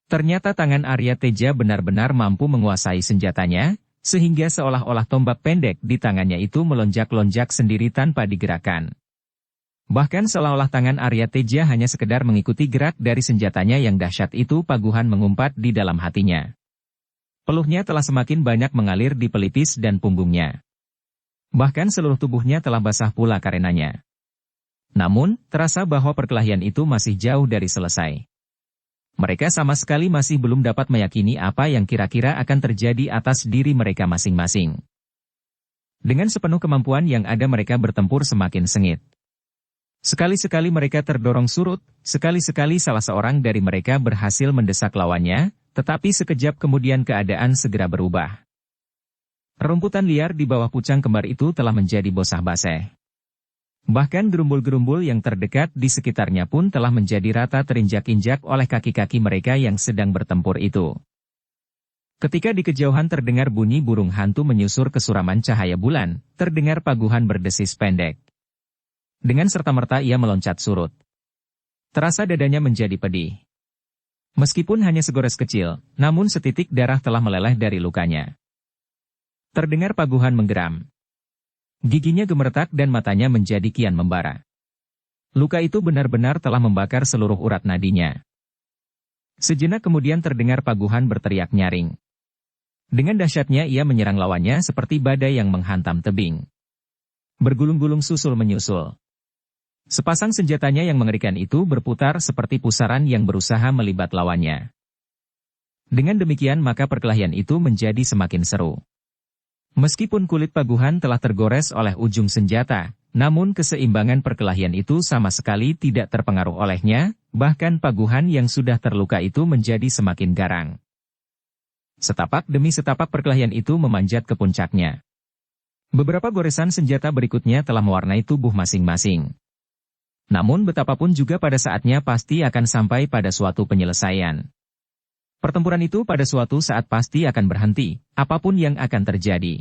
Ternyata tangan Arya Teja benar-benar mampu menguasai senjatanya, sehingga seolah-olah tombak pendek di tangannya itu melonjak-lonjak sendiri tanpa digerakkan. Bahkan seolah-olah tangan Arya Teja hanya sekedar mengikuti gerak dari senjatanya yang dahsyat itu, paguhan mengumpat di dalam hatinya. Peluhnya telah semakin banyak mengalir di pelipis dan punggungnya. Bahkan seluruh tubuhnya telah basah pula karenanya. Namun, terasa bahwa perkelahian itu masih jauh dari selesai. Mereka sama sekali masih belum dapat meyakini apa yang kira-kira akan terjadi atas diri mereka masing-masing. Dengan sepenuh kemampuan yang ada mereka bertempur semakin sengit. Sekali-sekali mereka terdorong surut, sekali-sekali salah seorang dari mereka berhasil mendesak lawannya, tetapi sekejap kemudian keadaan segera berubah. Rumputan liar di bawah pucang kembar itu telah menjadi bosah-basah. Bahkan gerumbul-gerumbul yang terdekat di sekitarnya pun telah menjadi rata terinjak-injak oleh kaki-kaki mereka yang sedang bertempur itu. Ketika di kejauhan terdengar bunyi burung hantu menyusur kesuraman cahaya bulan, terdengar paguhan berdesis pendek. Dengan serta-merta ia meloncat surut. Terasa dadanya menjadi pedih. Meskipun hanya segores kecil, namun setitik darah telah meleleh dari lukanya. Terdengar paguhan menggeram. Giginya gemeretak dan matanya menjadi kian membara. Luka itu benar-benar telah membakar seluruh urat nadinya. Sejenak kemudian terdengar paguhan berteriak nyaring. Dengan dahsyatnya ia menyerang lawannya seperti badai yang menghantam tebing. Bergulung-gulung susul menyusul. Sepasang senjatanya yang mengerikan itu berputar seperti pusaran yang berusaha melibat lawannya. Dengan demikian maka perkelahian itu menjadi semakin seru. Meskipun kulit paguhan telah tergores oleh ujung senjata, namun keseimbangan perkelahian itu sama sekali tidak terpengaruh olehnya, bahkan paguhan yang sudah terluka itu menjadi semakin garang. Setapak demi setapak perkelahian itu memanjat ke puncaknya. Beberapa goresan senjata berikutnya telah mewarnai tubuh masing-masing. Namun betapapun juga pada saatnya pasti akan sampai pada suatu penyelesaian. Pertempuran itu pada suatu saat pasti akan berhenti, apapun yang akan terjadi.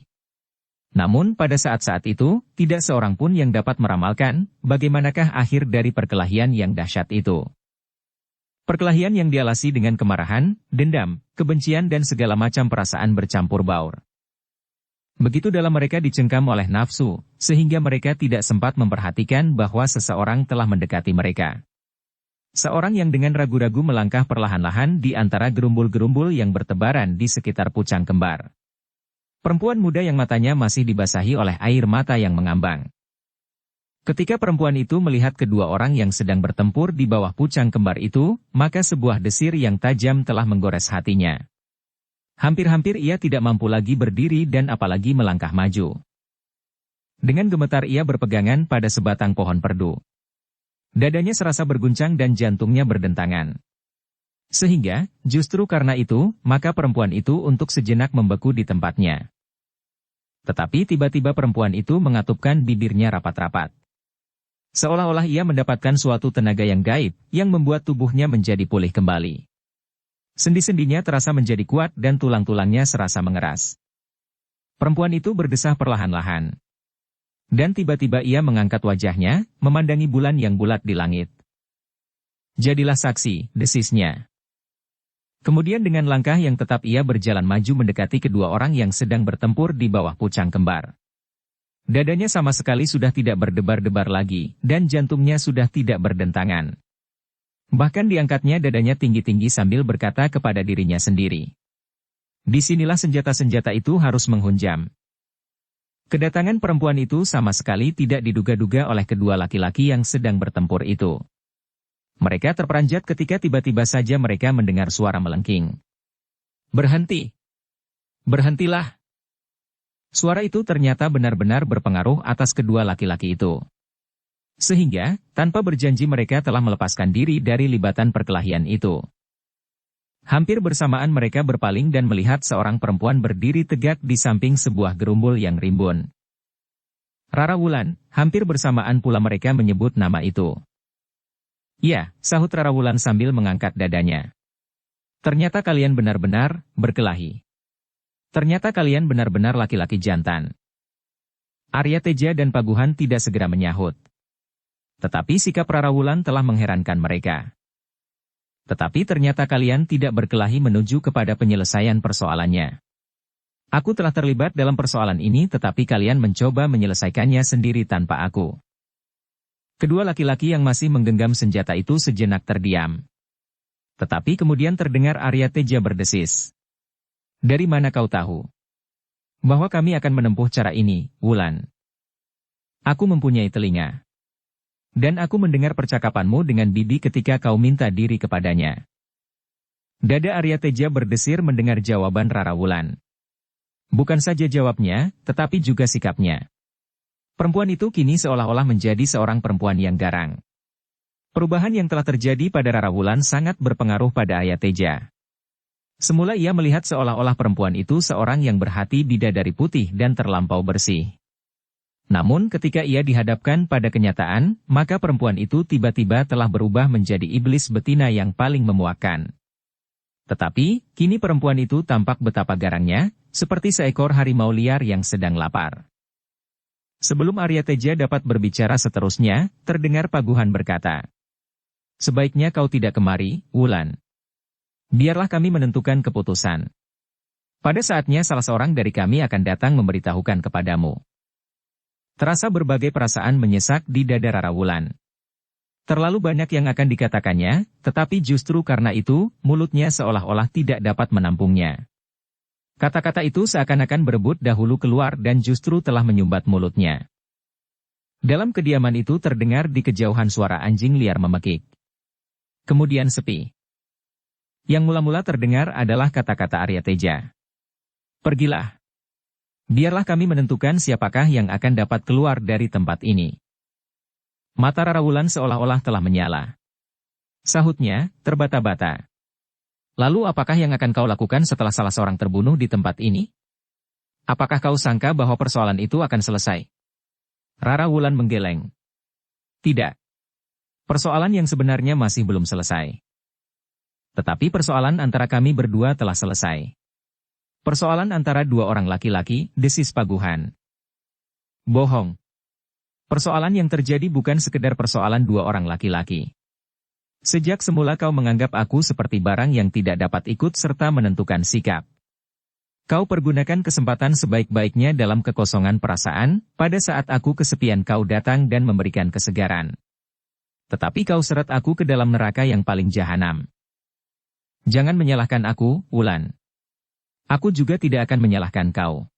Namun pada saat-saat itu, tidak seorang pun yang dapat meramalkan bagaimanakah akhir dari perkelahian yang dahsyat itu. Perkelahian yang dialasi dengan kemarahan, dendam, kebencian dan segala macam perasaan bercampur baur. Begitu dalam mereka dicengkam oleh nafsu, sehingga mereka tidak sempat memperhatikan bahwa seseorang telah mendekati mereka. Seorang yang dengan ragu-ragu melangkah perlahan-lahan di antara gerumbul-gerumbul yang bertebaran di sekitar pucang kembar. Perempuan muda yang matanya masih dibasahi oleh air mata yang mengambang. Ketika perempuan itu melihat kedua orang yang sedang bertempur di bawah pucang kembar itu, maka sebuah desir yang tajam telah menggores hatinya. Hampir-hampir ia tidak mampu lagi berdiri dan apalagi melangkah maju. Dengan gemetar ia berpegangan pada sebatang pohon perdu. Dadanya serasa berguncang dan jantungnya berdentangan. Sehingga, justru karena itu, maka perempuan itu untuk sejenak membeku di tempatnya. Tetapi tiba-tiba perempuan itu mengatupkan bibirnya rapat-rapat. Seolah-olah ia mendapatkan suatu tenaga yang gaib, yang membuat tubuhnya menjadi pulih kembali. Sendi-sendinya terasa menjadi kuat dan tulang-tulangnya serasa mengeras. Perempuan itu berdesah perlahan-lahan. Dan tiba-tiba ia mengangkat wajahnya, memandangi bulan yang bulat di langit. Jadilah saksi, desisnya. Kemudian dengan langkah yang tetap ia berjalan maju mendekati kedua orang yang sedang bertempur di bawah pucang kembar. Dadanya sama sekali sudah tidak berdebar-debar lagi, dan jantungnya sudah tidak berdentangan. Bahkan diangkatnya dadanya tinggi-tinggi sambil berkata kepada dirinya sendiri. Disinilah senjata-senjata itu harus menghunjam. Kedatangan perempuan itu sama sekali tidak diduga-duga oleh kedua laki-laki yang sedang bertempur itu. Mereka terperanjat ketika tiba-tiba saja mereka mendengar suara melengking. Berhenti! Berhentilah! Suara itu ternyata benar-benar berpengaruh atas kedua laki-laki itu. Sehingga, tanpa berjanji mereka telah melepaskan diri dari libatan perkelahian itu. Hampir bersamaan mereka berpaling dan melihat seorang perempuan berdiri tegak di samping sebuah gerumbul yang rimbun. Rara Wulan, hampir bersamaan pula mereka menyebut nama itu. Ya, sahut Rara Wulan sambil mengangkat dadanya. Ternyata kalian benar-benar berkelahi. Ternyata kalian benar-benar laki-laki jantan. Arya Teja dan Paguhan tidak segera menyahut. Tetapi sikap Rara Wulan telah mengherankan mereka. Tetapi ternyata kalian tidak berkelahi menuju kepada penyelesaian persoalannya. Aku telah terlibat dalam persoalan ini tetapi kalian mencoba menyelesaikannya sendiri tanpa aku. Kedua laki-laki yang masih menggenggam senjata itu sejenak terdiam. Tetapi kemudian terdengar Arya Teja berdesis. Dari mana kau tahu bahwa kami akan menempuh cara ini, Wulan? Aku mempunyai telinga. Dan aku mendengar percakapanmu dengan Bibi ketika kau minta diri kepadanya. Dada Arya Teja berdesir mendengar jawaban Rara Wulan. Bukan saja jawabnya, tetapi juga sikapnya. Perempuan itu kini seolah-olah menjadi seorang perempuan yang garang. Perubahan yang telah terjadi pada Rara Wulan sangat berpengaruh pada Arya Teja. Semula ia melihat seolah-olah perempuan itu seorang yang berhati bidadari putih dan terlampau bersih. Namun ketika ia dihadapkan pada kenyataan, maka perempuan itu tiba-tiba telah berubah menjadi iblis betina yang paling memuakkan. Tetapi, kini perempuan itu tampak betapa garangnya, seperti seekor harimau liar yang sedang lapar. Sebelum Arya Teja dapat berbicara seterusnya, terdengar Paguhan berkata, "Sebaiknya kau tidak kemari, Wulan. Biarlah kami menentukan keputusan. Pada saatnya salah seorang dari kami akan datang memberitahukan kepadamu." Terasa berbagai perasaan menyesak di dada Rara Wulan. Terlalu banyak yang akan dikatakannya, tetapi justru karena itu, mulutnya seolah-olah tidak dapat menampungnya. Kata-kata itu seakan-akan berebut dahulu keluar dan justru telah menyumbat mulutnya. Dalam kediaman itu terdengar di kejauhan suara anjing liar memekik. Kemudian sepi. Yang mula-mula terdengar adalah kata-kata Arya Teja. "Pergilah. Biarlah kami menentukan siapakah yang akan dapat keluar dari tempat ini." Mata Rara Wulan seolah-olah telah menyala. Sahutnya, terbata-bata. "Lalu apakah yang akan kau lakukan setelah salah seorang terbunuh di tempat ini? Apakah kau sangka bahwa persoalan itu akan selesai?" Rara Wulan menggeleng. "Tidak. Persoalan yang sebenarnya masih belum selesai. Tetapi persoalan antara kami berdua telah selesai. Persoalan antara dua orang laki-laki," desis Paguhan. "Bohong. Persoalan yang terjadi bukan sekedar persoalan dua orang laki-laki. Sejak semula kau menganggap aku seperti barang yang tidak dapat ikut serta menentukan sikap. Kau pergunakan kesempatan sebaik-baiknya dalam kekosongan perasaan, pada saat aku kesepian kau datang dan memberikan kesegaran. Tetapi kau seret aku ke dalam neraka yang paling jahanam. Jangan menyalahkan aku, Wulan. Aku juga tidak akan menyalahkan kau.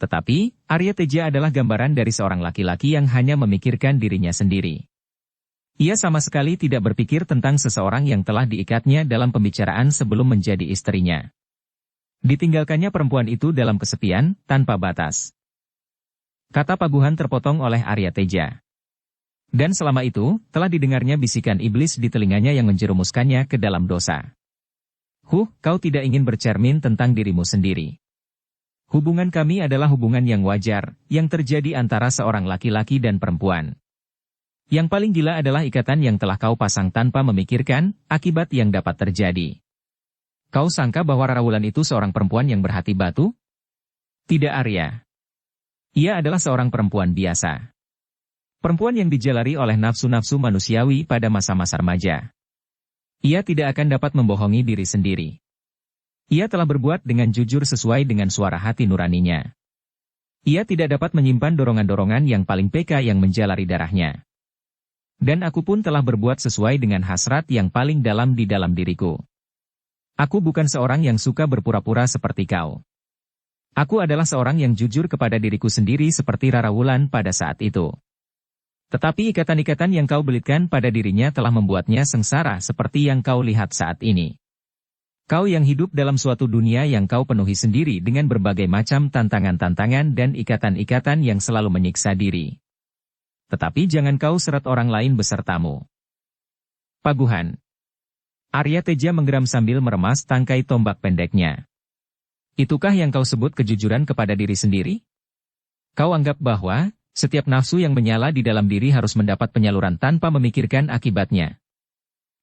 Tetapi, Arya Teja adalah gambaran dari seorang laki-laki yang hanya memikirkan dirinya sendiri. Ia sama sekali tidak berpikir tentang seseorang yang telah diikatnya dalam pembicaraan sebelum menjadi istrinya. Ditinggalkannya perempuan itu dalam kesepian, tanpa batas." Kata Paguhan terpotong oleh Arya Teja. Dan selama itu, telah didengarnya bisikan iblis di telinganya yang menjerumuskannya ke dalam dosa. Kau tidak ingin bercermin tentang dirimu sendiri. Hubungan kami adalah hubungan yang wajar, yang terjadi antara seorang laki-laki dan perempuan. Yang paling gila adalah ikatan yang telah kau pasang tanpa memikirkan akibat yang dapat terjadi. Kau sangka bahwa Rara Wulan itu seorang perempuan yang berhati batu? Tidak, Arya. Ia adalah seorang perempuan biasa. Perempuan yang dijalari oleh nafsu-nafsu manusiawi pada masa-masa remaja. Ia tidak akan dapat membohongi diri sendiri. Ia telah berbuat dengan jujur sesuai dengan suara hati nuraninya. Ia tidak dapat menyimpan dorongan-dorongan yang paling peka yang menjalari darahnya. Dan aku pun telah berbuat sesuai dengan hasrat yang paling dalam di dalam diriku. Aku bukan seorang yang suka berpura-pura seperti kau. Aku adalah seorang yang jujur kepada diriku sendiri seperti Rara Wulan pada saat itu. Tetapi ikatan-ikatan yang kau belitkan pada dirinya telah membuatnya sengsara seperti yang kau lihat saat ini. Kau yang hidup dalam suatu dunia yang kau penuhi sendiri dengan berbagai macam tantangan-tantangan dan ikatan-ikatan yang selalu menyiksa diri. Tetapi jangan kau seret orang lain besertamu. Paguhan. Arya Teja menggeram sambil meremas tangkai tombak pendeknya. Itukah yang kau sebut kejujuran kepada diri sendiri? Kau anggap bahwa, Setiap nafsu yang menyala di dalam diri harus mendapat penyaluran tanpa memikirkan akibatnya.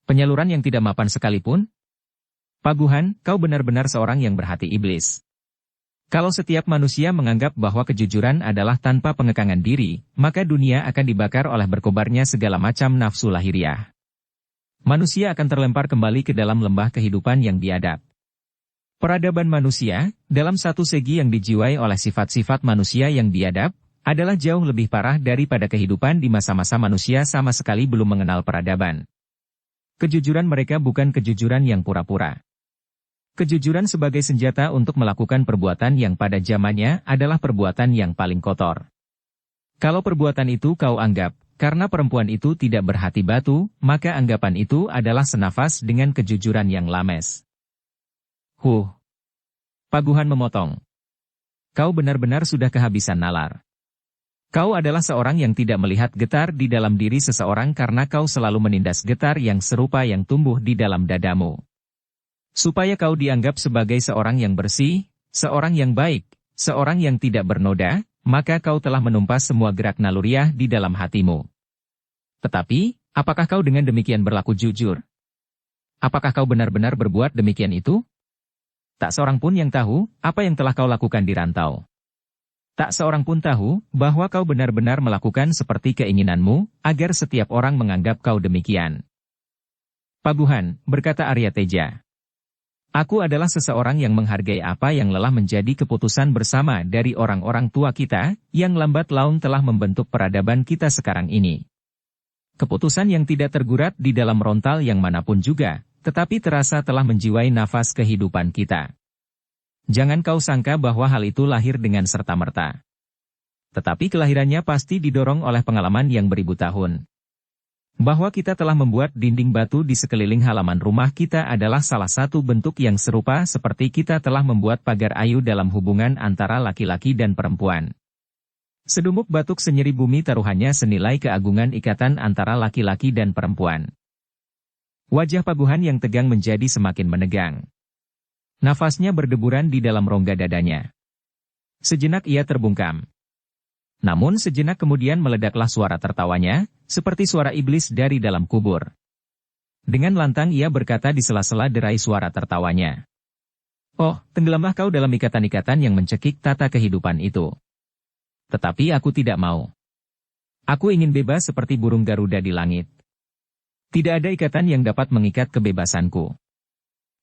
Penyaluran yang tidak mapan sekalipun? Paguhan, kau benar-benar seorang yang berhati iblis. Kalau setiap manusia menganggap bahwa kejujuran adalah tanpa pengekangan diri, maka dunia akan dibakar oleh berkobarnya segala macam nafsu lahiriah. Manusia akan terlempar kembali ke dalam lembah kehidupan yang biadab. Peradaban manusia, dalam satu segi yang dijiwai oleh sifat-sifat manusia yang biadab, adalah jauh lebih parah daripada kehidupan di masa-masa manusia sama sekali belum mengenal peradaban. Kejujuran mereka bukan kejujuran yang pura-pura. Kejujuran sebagai senjata untuk melakukan perbuatan yang pada zamannya adalah perbuatan yang paling kotor. Kalau perbuatan itu kau anggap, karena perempuan itu tidak berhati batu, maka anggapan itu adalah senafas dengan kejujuran yang lames. Paguhan memotong. Kau benar-benar sudah kehabisan nalar. Kau adalah seorang yang tidak melihat getar di dalam diri seseorang karena kau selalu menindas getar yang serupa yang tumbuh di dalam dadamu. Supaya kau dianggap sebagai seorang yang bersih, seorang yang baik, seorang yang tidak bernoda, maka kau telah menumpas semua gerak naluriah di dalam hatimu. Tetapi, apakah kau dengan demikian berlaku jujur? Apakah kau benar-benar berbuat demikian itu? Tak seorang pun yang tahu apa yang telah kau lakukan di rantau. Tak seorang pun tahu bahwa kau benar-benar melakukan seperti keinginanmu, agar setiap orang menganggap kau demikian. Paguhan, berkata Arya Teja. Aku adalah seseorang yang menghargai apa yang lelah menjadi keputusan bersama dari orang-orang tua kita, yang lambat laun telah membentuk peradaban kita sekarang ini. Keputusan yang tidak tergurat di dalam rontal yang manapun juga, tetapi terasa telah menjiwai nafas kehidupan kita. Jangan kau sangka bahwa hal itu lahir dengan serta-merta. Tetapi kelahirannya pasti didorong oleh pengalaman yang beribu tahun. Bahwa kita telah membuat dinding batu di sekeliling halaman rumah kita adalah salah satu bentuk yang serupa seperti kita telah membuat pagar ayu dalam hubungan antara laki-laki dan perempuan. Sedumuk batuk senyeri bumi taruhannya senilai keagungan ikatan antara laki-laki dan perempuan. Wajah Paguhan yang tegang menjadi semakin menegang. Nafasnya berdeburan di dalam rongga dadanya. Sejenak ia terbungkam. Namun sejenak kemudian meledaklah suara tertawanya, seperti suara iblis dari dalam kubur. Dengan lantang ia berkata di sela-sela derai suara tertawanya. Oh, tenggelamlah kau dalam ikatan-ikatan yang mencekik tata kehidupan itu. Tetapi aku tidak mau. Aku ingin bebas seperti burung Garuda di langit. Tidak ada ikatan yang dapat mengikat kebebasanku.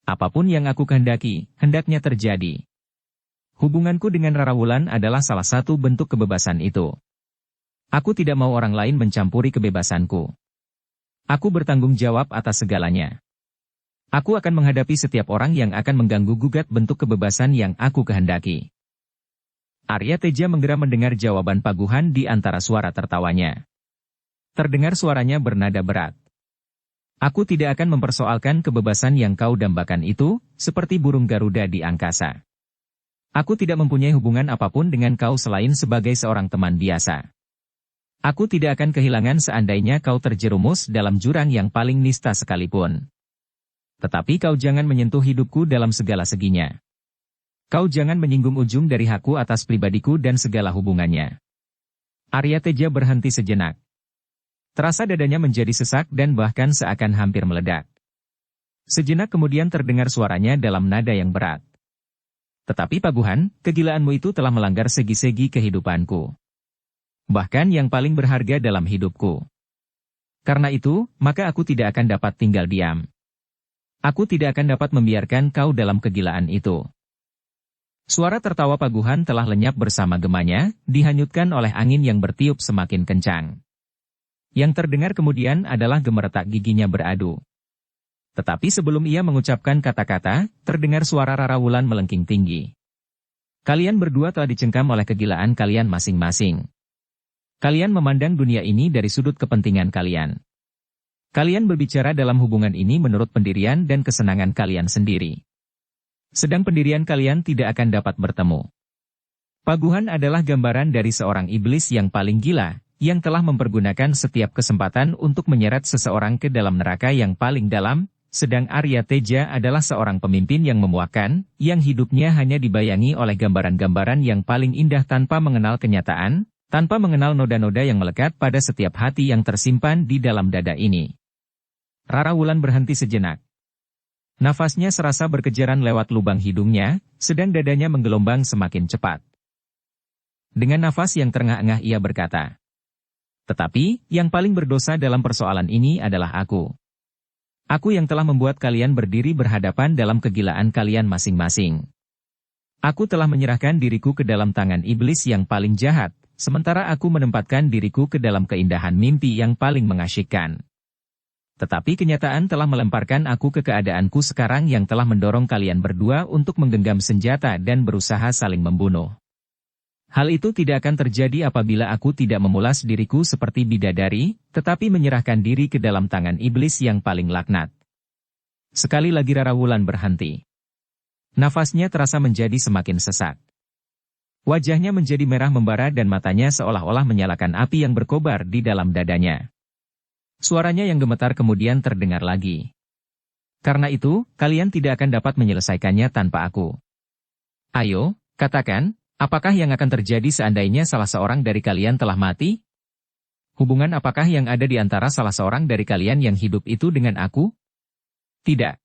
Apapun yang aku kehendaki, hendaknya terjadi. Hubunganku dengan Rara Wulan adalah salah satu bentuk kebebasan itu. Aku tidak mau orang lain mencampuri kebebasanku. Aku bertanggung jawab atas segalanya. Aku akan menghadapi setiap orang yang akan mengganggu-gugat bentuk kebebasan yang aku kehendaki. Arya Teja menggeram mendengar jawaban Paguhan di antara suara tertawanya. Terdengar suaranya bernada berat. Aku tidak akan mempersoalkan kebebasan yang kau dambakan itu, seperti burung Garuda di angkasa. Aku tidak mempunyai hubungan apapun dengan kau selain sebagai seorang teman biasa. Aku tidak akan kehilangan seandainya kau terjerumus dalam jurang yang paling nista sekalipun. Tetapi kau jangan menyentuh hidupku dalam segala seginya. Kau jangan menyinggung ujung dari hakku atas pribadiku dan segala hubungannya. Arya Teja berhenti sejenak. Terasa dadanya menjadi sesak dan bahkan seakan hampir meledak. Sejenak kemudian terdengar suaranya dalam nada yang berat. Tetapi Paguhan, kegilaanmu itu telah melanggar segi-segi kehidupanku. Bahkan yang paling berharga dalam hidupku. Karena itu, maka aku tidak akan dapat tinggal diam. Aku tidak akan dapat membiarkan kau dalam kegilaan itu. Suara tertawa Paguhan telah lenyap bersama gemanya, dihanyutkan oleh angin yang bertiup semakin kencang. Yang terdengar kemudian adalah gemeretak giginya beradu. Tetapi sebelum ia mengucapkan kata-kata, terdengar suara Rara Wulan melengking tinggi. Kalian berdua telah dicengkam oleh kegilaan kalian masing-masing. Kalian memandang dunia ini dari sudut kepentingan kalian. Kalian berbicara dalam hubungan ini menurut pendirian dan kesenangan kalian sendiri. Sedang pendirian kalian tidak akan dapat bertemu. Paguhan adalah gambaran dari seorang iblis yang paling gila, yang telah mempergunakan setiap kesempatan untuk menyeret seseorang ke dalam neraka yang paling dalam. Sedang Arya Teja adalah seorang pemimpin yang memuakkan, yang hidupnya hanya dibayangi oleh gambaran-gambaran yang paling indah tanpa mengenal kenyataan, tanpa mengenal noda-noda yang melekat pada setiap hati yang tersimpan di dalam dada ini. Rara Wulan berhenti sejenak. Nafasnya serasa berkejaran lewat lubang hidungnya, sedang dadanya menggelombang semakin cepat. Dengan nafas yang terengah-engah ia berkata, "Tetapi, yang paling berdosa dalam persoalan ini adalah aku. Aku yang telah membuat kalian berdiri berhadapan dalam kegilaan kalian masing-masing. Aku telah menyerahkan diriku ke dalam tangan iblis yang paling jahat, sementara aku menempatkan diriku ke dalam keindahan mimpi yang paling mengasyikkan. Tetapi kenyataan telah melemparkan aku ke keadaanku sekarang yang telah mendorong kalian berdua untuk menggenggam senjata dan berusaha saling membunuh. Hal itu tidak akan terjadi apabila aku tidak memulas diriku seperti bidadari, tetapi menyerahkan diri ke dalam tangan iblis yang paling laknat." Sekali lagi Rara Wulan berhenti. Nafasnya terasa menjadi semakin sesak. Wajahnya menjadi merah membara dan matanya seolah-olah menyalakan api yang berkobar di dalam dadanya. Suaranya yang gemetar kemudian terdengar lagi. "Karena itu, kalian tidak akan dapat menyelesaikannya tanpa aku. Ayo, katakan, apakah yang akan terjadi seandainya salah seorang dari kalian telah mati? Hubungan apakah yang ada di antara salah seorang dari kalian yang hidup itu dengan aku? Tidak.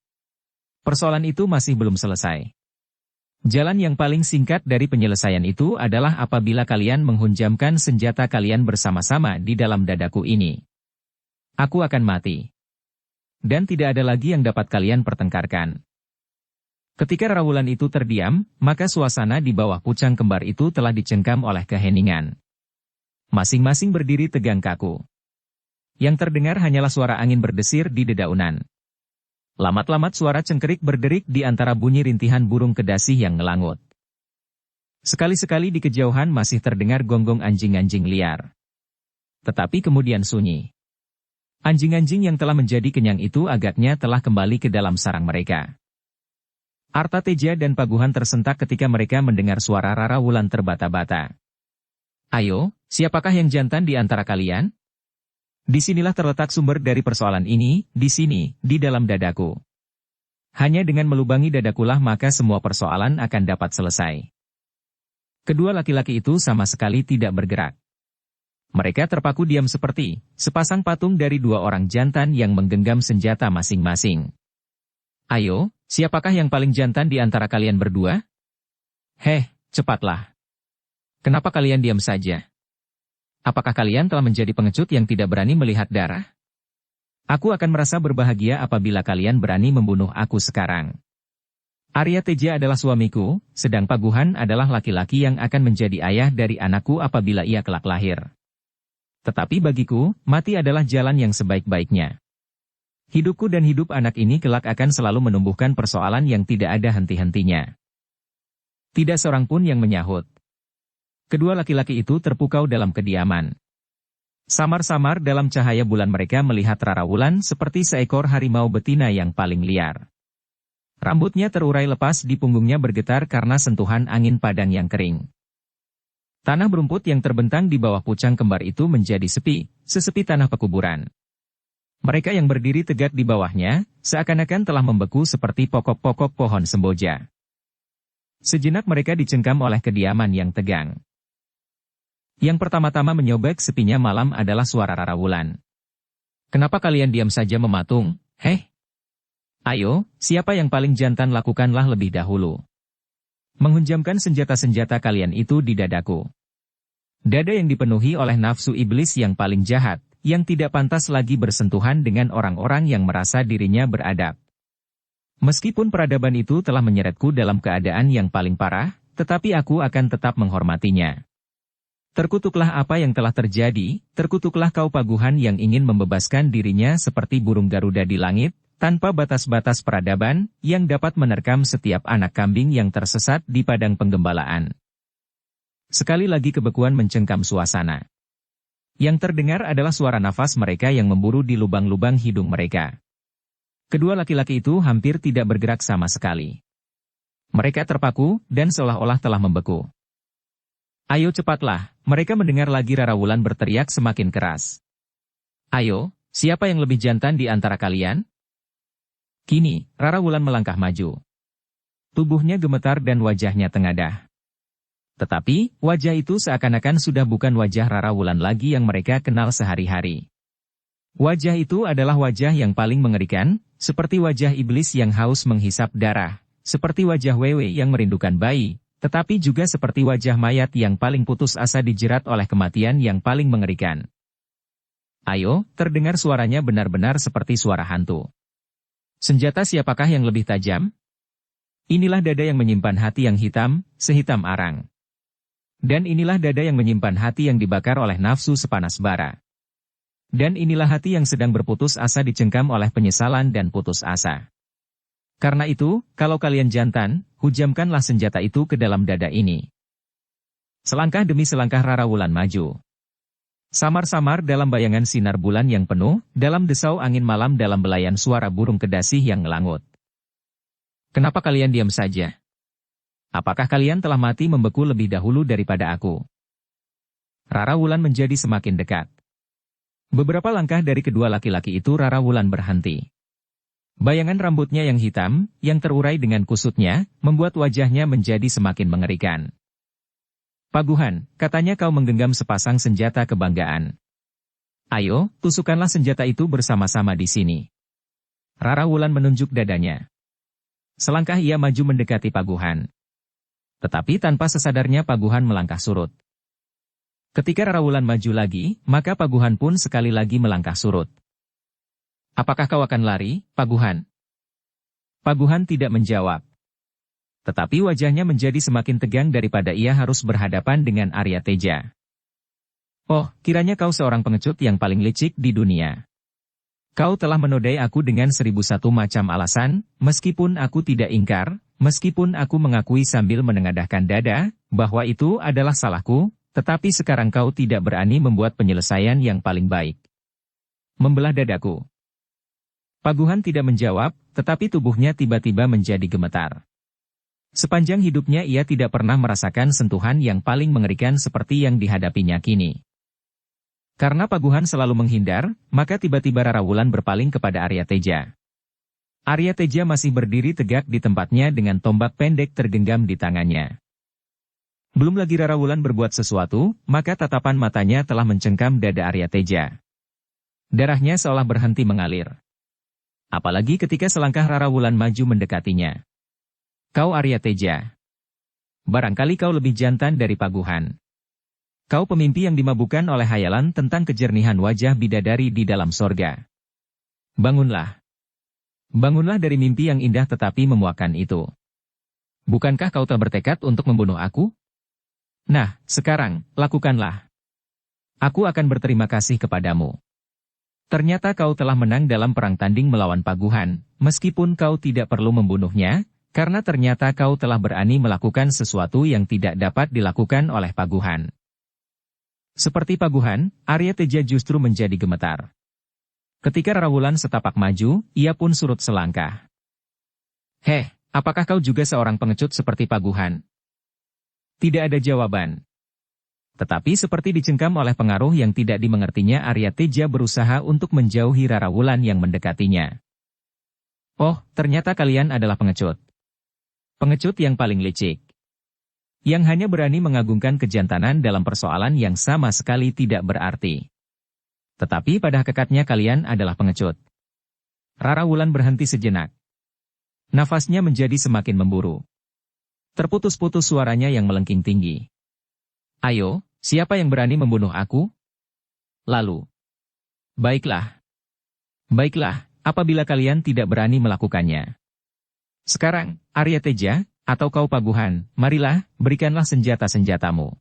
Persoalan itu masih belum selesai. Jalan yang paling singkat dari penyelesaian itu adalah apabila kalian menghunjamkan senjata kalian bersama-sama di dalam dadaku ini. Aku akan mati. Dan tidak ada lagi yang dapat kalian pertengkarkan." Ketika Rara Wulan itu terdiam, maka suasana di bawah pucang kembar itu telah dicengkam oleh keheningan. Masing-masing berdiri tegang kaku. Yang terdengar hanyalah suara angin berdesir di dedaunan. Lamat-lamat suara cengkerik berderik di antara bunyi rintihan burung kedasih yang ngelangut. Sekali-sekali di kejauhan masih terdengar gonggong anjing-anjing liar. Tetapi kemudian sunyi. Anjing-anjing yang telah menjadi kenyang itu agaknya telah kembali ke dalam sarang mereka. Arta Teja dan Paguhan tersentak ketika mereka mendengar suara Rara Wulan terbata-bata. "Ayo, siapakah yang jantan di antara kalian? Disinilah terletak sumber dari persoalan ini, di sini, di dalam dadaku. Hanya dengan melubangi dadakulah maka semua persoalan akan dapat selesai." Kedua laki-laki itu sama sekali tidak bergerak. Mereka terpaku diam seperti sepasang patung dari dua orang jantan yang menggenggam senjata masing-masing. "Ayo, siapakah yang paling jantan di antara kalian berdua? Heh, cepatlah. Kenapa kalian diam saja? Apakah kalian telah menjadi pengecut yang tidak berani melihat darah? Aku akan merasa berbahagia apabila kalian berani membunuh aku sekarang. Arya Teja adalah suamiku, sedang Paguhan adalah laki-laki yang akan menjadi ayah dari anakku apabila ia kelak lahir. Tetapi bagiku, mati adalah jalan yang sebaik-baiknya. Hidupku dan hidup anak ini kelak akan selalu menumbuhkan persoalan yang tidak ada henti-hentinya." Tidak seorang pun yang menyahut. Kedua laki-laki itu terpukau dalam kediaman. Samar-samar dalam cahaya bulan mereka melihat Rara Wulan seperti seekor harimau betina yang paling liar. Rambutnya terurai lepas di punggungnya bergetar karena sentuhan angin padang yang kering. Tanah berumput yang terbentang di bawah pucang kembar itu menjadi sepi, sesepi tanah pekuburan. Mereka yang berdiri tegak di bawahnya, seakan-akan telah membeku seperti pokok-pokok pohon semboja. Sejenak mereka dicengkam oleh kediaman yang tegang. Yang pertama-tama menyobek sepinya malam adalah suara Rara Wulan. "Kenapa kalian diam saja mematung, heh? Ayo, siapa yang paling jantan lakukanlah lebih dahulu. Menghunjamkan senjata-senjata kalian itu di dadaku. Dada yang dipenuhi oleh nafsu iblis yang paling jahat, yang tidak pantas lagi bersentuhan dengan orang-orang yang merasa dirinya beradab. Meskipun peradaban itu telah menyeretku dalam keadaan yang paling parah, tetapi aku akan tetap menghormatinya. Terkutuklah apa yang telah terjadi, terkutuklah kau Paguhan yang ingin membebaskan dirinya seperti burung Garuda di langit, tanpa batas-batas peradaban, yang dapat menerkam setiap anak kambing yang tersesat di padang penggembalaan." Sekali lagi kebekuan mencengkam suasana. Yang terdengar adalah suara nafas mereka yang memburu di lubang-lubang hidung mereka. Kedua laki-laki itu hampir tidak bergerak sama sekali. Mereka terpaku, dan seolah-olah telah membeku. "Ayo cepatlah," mereka mendengar lagi Rara Wulan berteriak semakin keras. "Ayo, siapa yang lebih jantan di antara kalian?" Kini, Rara Wulan melangkah maju. Tubuhnya gemetar dan wajahnya tengadah. Tetapi, wajah itu seakan-akan sudah bukan wajah Rara Wulan lagi yang mereka kenal sehari-hari. Wajah itu adalah wajah yang paling mengerikan, seperti wajah iblis yang haus menghisap darah, seperti wajah Wewe yang merindukan bayi, tetapi juga seperti wajah mayat yang paling putus asa dijerat oleh kematian yang paling mengerikan. Ayo, terdengar suaranya benar-benar seperti suara hantu. Senjata siapakah yang lebih tajam? Inilah dada yang menyimpan hati yang hitam, sehitam arang. Dan inilah dada yang menyimpan hati yang dibakar oleh nafsu sepanas bara. Dan inilah hati yang sedang berputus asa dicengkam oleh penyesalan dan putus asa. Karena itu, kalau kalian jantan, hujamkanlah senjata itu ke dalam dada ini. Selangkah demi selangkah Rara Wulan maju. Samar-samar dalam bayangan sinar bulan yang penuh, dalam desau angin malam dalam belayan suara burung kedasih yang ngelangut. Kenapa kalian diam saja? Apakah kalian telah mati membeku lebih dahulu daripada aku? Rara Wulan menjadi semakin dekat. Beberapa langkah dari kedua laki-laki itu Rara Wulan berhenti. Bayangan rambutnya yang hitam, yang terurai dengan kusutnya, membuat wajahnya menjadi semakin mengerikan. Paguhan, katanya kau menggenggam sepasang senjata kebanggaan. Ayo, tusukkanlah senjata itu bersama-sama di sini. Rara Wulan menunjuk dadanya. Selangkah ia maju mendekati Paguhan. Tetapi tanpa sesadarnya Paguhan melangkah surut. Ketika Rara Wulan maju lagi, maka Paguhan pun sekali lagi melangkah surut. Apakah kau akan lari, Paguhan? Paguhan tidak menjawab. Tetapi wajahnya menjadi semakin tegang daripada ia harus berhadapan dengan Arya Teja. Oh, kiranya kau seorang pengecut yang paling licik di dunia. Kau telah menodai aku dengan 1001 macam alasan, meskipun aku tidak ingkar, meskipun aku mengakui sambil menengadahkan dada, bahwa itu adalah salahku, tetapi sekarang kau tidak berani membuat penyelesaian yang paling baik. Membelah dadaku. Paguhan tidak menjawab, tetapi tubuhnya tiba-tiba menjadi gemetar. Sepanjang hidupnya ia tidak pernah merasakan sentuhan yang paling mengerikan seperti yang dihadapinya kini. Karena Paguhan selalu menghindar, maka tiba-tiba Rara Wulan berpaling kepada Arya Teja. Arya Teja masih berdiri tegak di tempatnya dengan tombak pendek tergenggam di tangannya. Belum lagi Rara Wulan berbuat sesuatu, maka tatapan matanya telah mencengkam dada Arya Teja. Darahnya seolah berhenti mengalir. Apalagi ketika selangkah Rara Wulan maju mendekatinya. Kau Arya Teja. Barangkali kau lebih jantan dari Paguhan. Kau pemimpi yang dimabukkan oleh hayalan tentang kejernihan wajah bidadari di dalam sorga. Bangunlah. Bangunlah dari mimpi yang indah tetapi memuakkan itu. Bukankah kau telah bertekad untuk membunuh aku? Nah, sekarang, lakukanlah. Aku akan berterima kasih kepadamu. Ternyata kau telah menang dalam perang tanding melawan Paguhan, meskipun kau tidak perlu membunuhnya, karena ternyata kau telah berani melakukan sesuatu yang tidak dapat dilakukan oleh Paguhan. Seperti Paguhan, Arya Teja justru menjadi gemetar. Ketika Rara Wulan setapak maju, ia pun surut selangkah. Heh, apakah kau juga seorang pengecut seperti Paguhan? Tidak ada jawaban. Tetapi seperti dicengkam oleh pengaruh yang tidak dimengertinya Arya Teja berusaha untuk menjauhi Rara Wulan yang mendekatinya. Oh, ternyata kalian adalah pengecut. Pengecut yang paling licik. Yang hanya berani mengagungkan kejantanan dalam persoalan yang sama sekali tidak berarti. Tetapi pada hakikatnya kalian adalah pengecut. Rara Wulan berhenti sejenak. Nafasnya menjadi semakin memburu. Terputus-putus suaranya yang melengking tinggi. Ayo, siapa yang berani membunuh aku? Lalu. Baiklah. Baiklah, apabila kalian tidak berani melakukannya. Sekarang, Arya Teja, atau kau Paguhan, marilah, berikanlah senjata-senjatamu.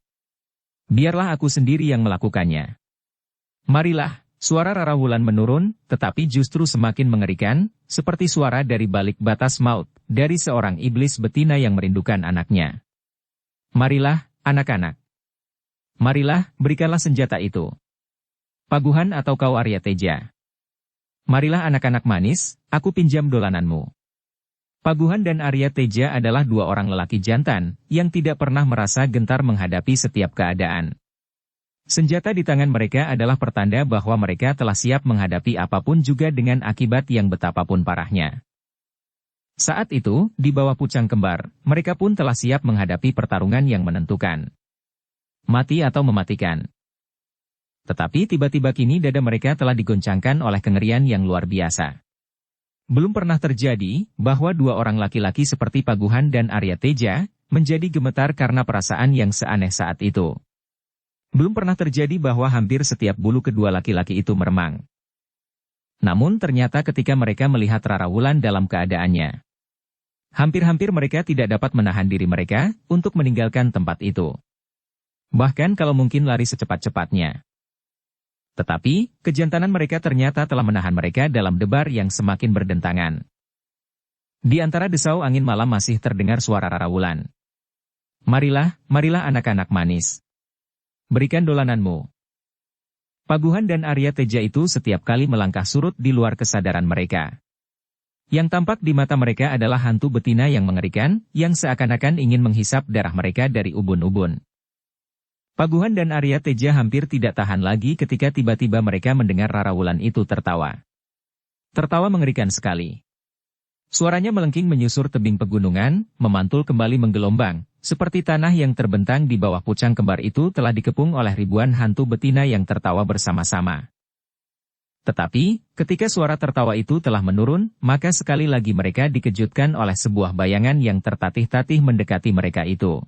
Biarlah aku sendiri yang melakukannya. Marilah, suara Rara Wulan menurun, tetapi justru semakin mengerikan, seperti suara dari balik batas maut, dari seorang iblis betina yang merindukan anaknya. Marilah, anak-anak. Marilah, berikanlah senjata itu. Paguhan atau kau Arya Teja. Marilah anak-anak manis, aku pinjam dolananmu. Paguhan dan Arya Teja adalah dua orang lelaki jantan, yang tidak pernah merasa gentar menghadapi setiap keadaan. Senjata di tangan mereka adalah pertanda bahwa mereka telah siap menghadapi apapun juga dengan akibat yang betapapun parahnya. Saat itu, di bawah pucang kembar, mereka pun telah siap menghadapi pertarungan yang menentukan. Mati atau mematikan. Tetapi tiba-tiba kini dada mereka telah digoncangkan oleh kengerian yang luar biasa. Belum pernah terjadi, bahwa dua orang laki-laki seperti Paguhan dan Arya Teja, menjadi gemetar karena perasaan yang seaneh saat itu. Belum pernah terjadi bahwa hampir setiap bulu kedua laki-laki itu meremang. Namun ternyata ketika mereka melihat Rara Wulan dalam keadaannya, hampir-hampir mereka tidak dapat menahan diri mereka untuk meninggalkan tempat itu. Bahkan kalau mungkin lari secepat-cepatnya. Tetapi, kejantanan mereka ternyata telah menahan mereka dalam debar yang semakin berdentangan. Di antara desau angin malam masih terdengar suara Rara Wulan. Marilah, marilah anak-anak manis. Berikan dolananmu. Paguhan dan Arya Teja itu setiap kali melangkah surut di luar kesadaran mereka. Yang tampak di mata mereka adalah hantu betina yang mengerikan, yang seakan-akan ingin menghisap darah mereka dari ubun-ubun. Paguhan dan Arya Teja hampir tidak tahan lagi ketika tiba-tiba mereka mendengar Rara Wulan itu tertawa. Tertawa mengerikan sekali. Suaranya melengking menyusur tebing pegunungan, memantul kembali menggelombang, seperti tanah yang terbentang di bawah pucang kembar itu telah dikepung oleh ribuan hantu betina yang tertawa bersama-sama. Tetapi, ketika suara tertawa itu telah menurun, maka sekali lagi mereka dikejutkan oleh sebuah bayangan yang tertatih-tatih mendekati mereka itu.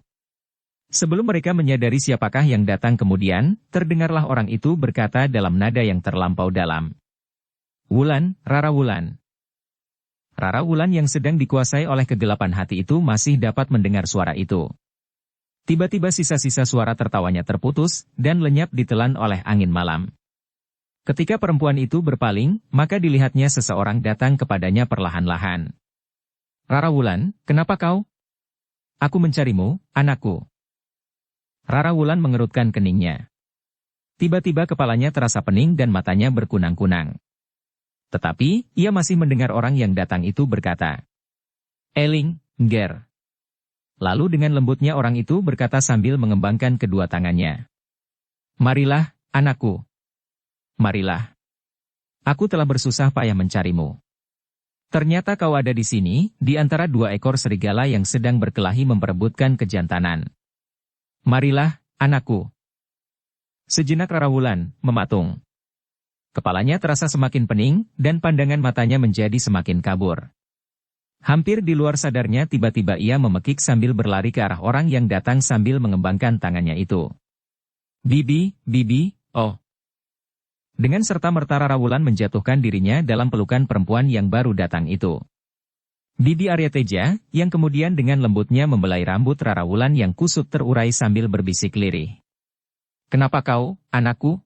Sebelum mereka menyadari siapakah yang datang kemudian, terdengarlah orang itu berkata dalam nada yang terlampau dalam. Wulan, Rara Wulan. Rara Wulan yang sedang dikuasai oleh kegelapan hati itu masih dapat mendengar suara itu. Tiba-tiba sisa-sisa suara tertawanya terputus, dan lenyap ditelan oleh angin malam. Ketika perempuan itu berpaling, maka dilihatnya seseorang datang kepadanya perlahan-lahan. Rara Wulan, kenapa kau? Aku mencarimu, anakku. Rara Wulan mengerutkan keningnya. Tiba-tiba kepalanya terasa pening dan matanya berkunang-kunang. Tetapi, ia masih mendengar orang yang datang itu berkata, Eling, Nger. Lalu dengan lembutnya orang itu berkata sambil mengembangkan kedua tangannya. Marilah, anakku. Marilah. Aku telah bersusah payah mencarimu. Ternyata kau ada di sini, di antara dua ekor serigala yang sedang berkelahi memperebutkan kejantanan. Marilah, anakku. Sejenak Rara Wulan mematung. Kepalanya terasa semakin pening, dan pandangan matanya menjadi semakin kabur. Hampir di luar sadarnya tiba-tiba ia memekik sambil berlari ke arah orang yang datang sambil mengembangkan tangannya itu. Bibi, Bibi, oh. Dengan serta-merta Rara Wulan menjatuhkan dirinya dalam pelukan perempuan yang baru datang itu. Bibi Arya Teja, yang kemudian dengan lembutnya membelai rambut Rara Wulan yang kusut terurai sambil berbisik lirih. Kenapa kau, anakku?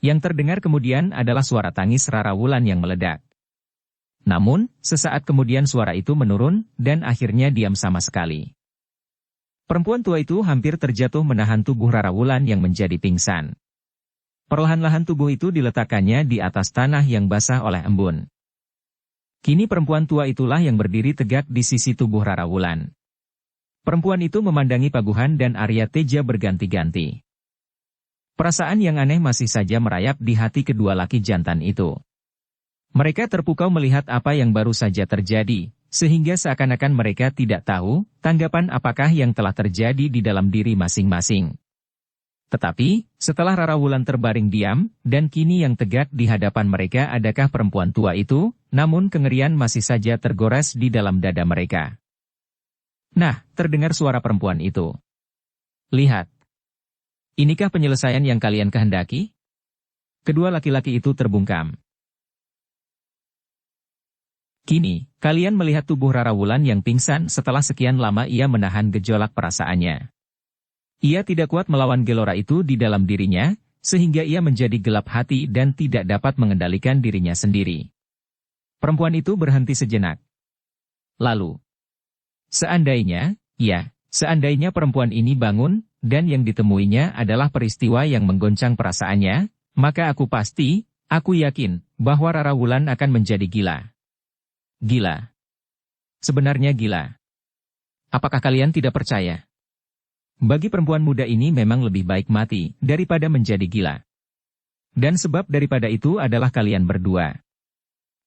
Yang terdengar kemudian adalah suara tangis Rara Wulan yang meledak. Namun, sesaat kemudian suara itu menurun, dan akhirnya diam sama sekali. Perempuan tua itu hampir terjatuh menahan tubuh Rara Wulan yang menjadi pingsan. Perlahan-lahan tubuh itu diletakkannya di atas tanah yang basah oleh embun. Kini perempuan tua itulah yang berdiri tegak di sisi tubuh Rara Wulan. Perempuan itu memandangi Paguhan dan Arya Teja berganti-ganti. Perasaan yang aneh masih saja merayap di hati kedua laki jantan itu. Mereka terpukau melihat apa yang baru saja terjadi, sehingga seakan-akan mereka tidak tahu tanggapan apakah yang telah terjadi di dalam diri masing-masing. Tetapi, setelah Rara Wulan terbaring diam, dan kini yang tegak di hadapan mereka adakah perempuan tua itu, namun kengerian masih saja tergores di dalam dada mereka. Nah, terdengar suara perempuan itu. Lihat. Inikah penyelesaian yang kalian kehendaki? Kedua laki-laki itu terbungkam. Kini, kalian melihat tubuh Rara Wulan yang pingsan setelah sekian lama ia menahan gejolak perasaannya. Ia tidak kuat melawan gelora itu di dalam dirinya, sehingga ia menjadi gelap hati dan tidak dapat mengendalikan dirinya sendiri. Perempuan itu berhenti sejenak. Lalu, seandainya perempuan ini bangun, dan yang ditemuinya adalah peristiwa yang menggoncang perasaannya, maka aku yakin, bahwa Rara Wulan akan menjadi gila. Gila. Sebenarnya gila. Apakah kalian tidak percaya? Bagi perempuan muda ini memang lebih baik mati daripada menjadi gila. Dan sebab daripada itu adalah kalian berdua.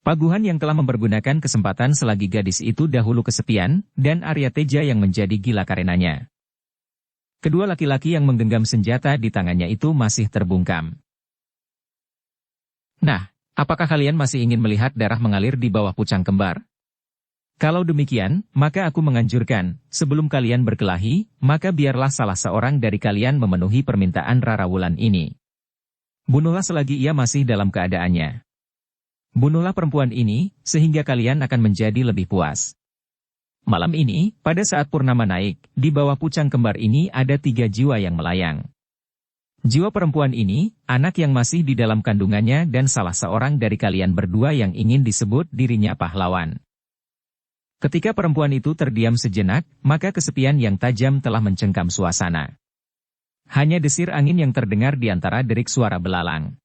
Paguhan yang telah mempergunakan kesempatan selagi gadis itu dahulu kesepian, dan Arya Teja yang menjadi gila karenanya. Kedua laki-laki yang menggenggam senjata di tangannya itu masih terbungkam. Nah, apakah kalian masih ingin melihat darah mengalir di bawah pucang kembar? Kalau demikian, maka aku menganjurkan, sebelum kalian berkelahi, maka biarlah salah seorang dari kalian memenuhi permintaan Rara Wulan ini. Bunuhlah selagi ia masih dalam keadaannya. Bunuhlah perempuan ini, sehingga kalian akan menjadi lebih puas. Malam ini, pada saat purnama naik, di bawah pucang kembar ini ada 3 jiwa yang melayang. Jiwa perempuan ini, anak yang masih di dalam kandungannya dan salah seorang dari kalian berdua yang ingin disebut dirinya pahlawan. Ketika perempuan itu terdiam sejenak, maka kesepian yang tajam telah mencengkam suasana. Hanya desir angin yang terdengar di antara derik suara belalang.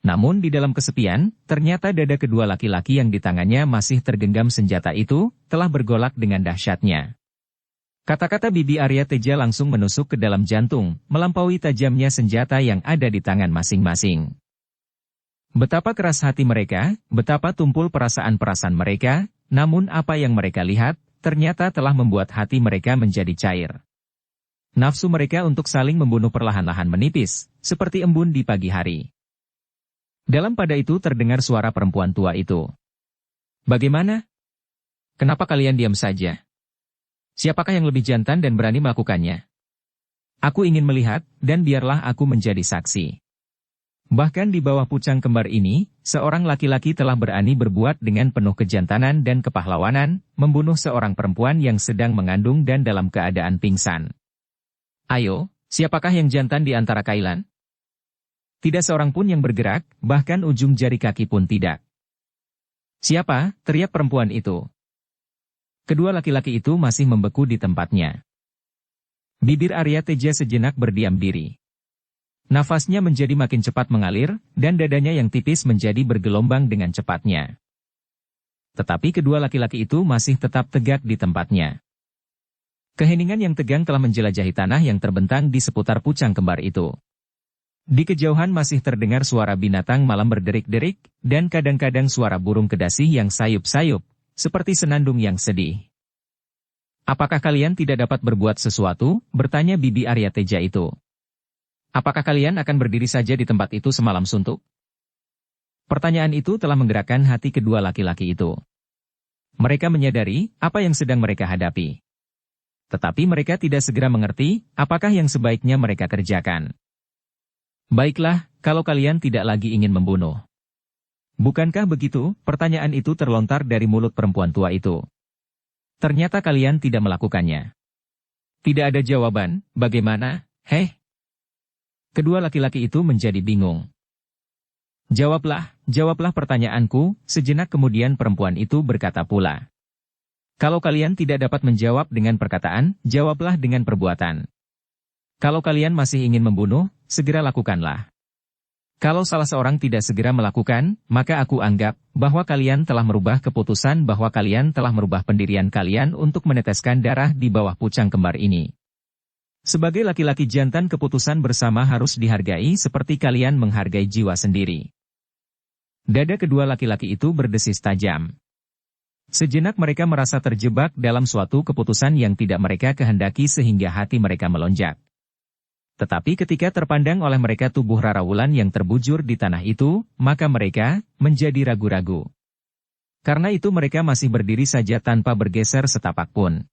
Namun di dalam kesepian, ternyata dada kedua laki-laki yang di tangannya masih tergenggam senjata itu, telah bergolak dengan dahsyatnya. Kata-kata bibi Arya Teja langsung menusuk ke dalam jantung, melampaui tajamnya senjata yang ada di tangan masing-masing. Betapa keras hati mereka, betapa tumpul perasaan-perasaan mereka, namun apa yang mereka lihat, ternyata telah membuat hati mereka menjadi cair. Nafsu mereka untuk saling membunuh perlahan-lahan menipis, seperti embun di pagi hari. Dalam pada itu terdengar suara perempuan tua itu. Bagaimana? Kenapa kalian diam saja? Siapakah yang lebih jantan dan berani melakukannya? Aku ingin melihat, dan biarlah aku menjadi saksi. Bahkan di bawah pucang kembar ini, seorang laki-laki telah berani berbuat dengan penuh kejantanan dan kepahlawanan, membunuh seorang perempuan yang sedang mengandung dan dalam keadaan pingsan. Ayo, siapakah yang jantan di antara kalian? Tidak seorang pun yang bergerak, bahkan ujung jari kaki pun tidak. Siapa? Teriak perempuan itu. Kedua laki-laki itu masih membeku di tempatnya. Bibir Arya Teja sejenak berdiam diri. Nafasnya menjadi makin cepat mengalir, dan dadanya yang tipis menjadi bergelombang dengan cepatnya. Tetapi kedua laki-laki itu masih tetap tegak di tempatnya. Keheningan yang tegang telah menjelajahi tanah yang terbentang di seputar pucang kembar itu. Di kejauhan masih terdengar suara binatang malam berderik-derik, dan kadang-kadang suara burung kedasih yang sayup-sayup, seperti senandung yang sedih. Apakah kalian tidak dapat berbuat sesuatu? Bertanya bibi Arya Teja itu. Apakah kalian akan berdiri saja di tempat itu semalam suntuk? Pertanyaan itu telah menggerakkan hati kedua laki-laki itu. Mereka menyadari apa yang sedang mereka hadapi. Tetapi mereka tidak segera mengerti apakah yang sebaiknya mereka kerjakan. Baiklah, kalau kalian tidak lagi ingin membunuh. Bukankah begitu? Pertanyaan itu terlontar dari mulut perempuan tua itu. Ternyata kalian tidak melakukannya. Tidak ada jawaban, bagaimana? Heh? Kedua laki-laki itu menjadi bingung. Jawablah pertanyaanku, sejenak kemudian perempuan itu berkata pula. Kalau kalian tidak dapat menjawab dengan perkataan, jawablah dengan perbuatan. Kalau kalian masih ingin membunuh, segera lakukanlah. Kalau salah seorang tidak segera melakukan, maka aku anggap bahwa kalian telah merubah keputusan bahwa kalian telah merubah pendirian kalian untuk meneteskan darah di bawah pucang kembar ini. Sebagai laki-laki jantan keputusan bersama harus dihargai seperti kalian menghargai jiwa sendiri. Dada kedua laki-laki itu berdesis tajam. Sejenak mereka merasa terjebak dalam suatu keputusan yang tidak mereka kehendaki sehingga hati mereka melonjak. Tetapi ketika terpandang oleh mereka tubuh Rara Wulan yang terbujur di tanah itu, maka mereka menjadi ragu-ragu. Karena itu mereka masih berdiri saja tanpa bergeser setapak pun.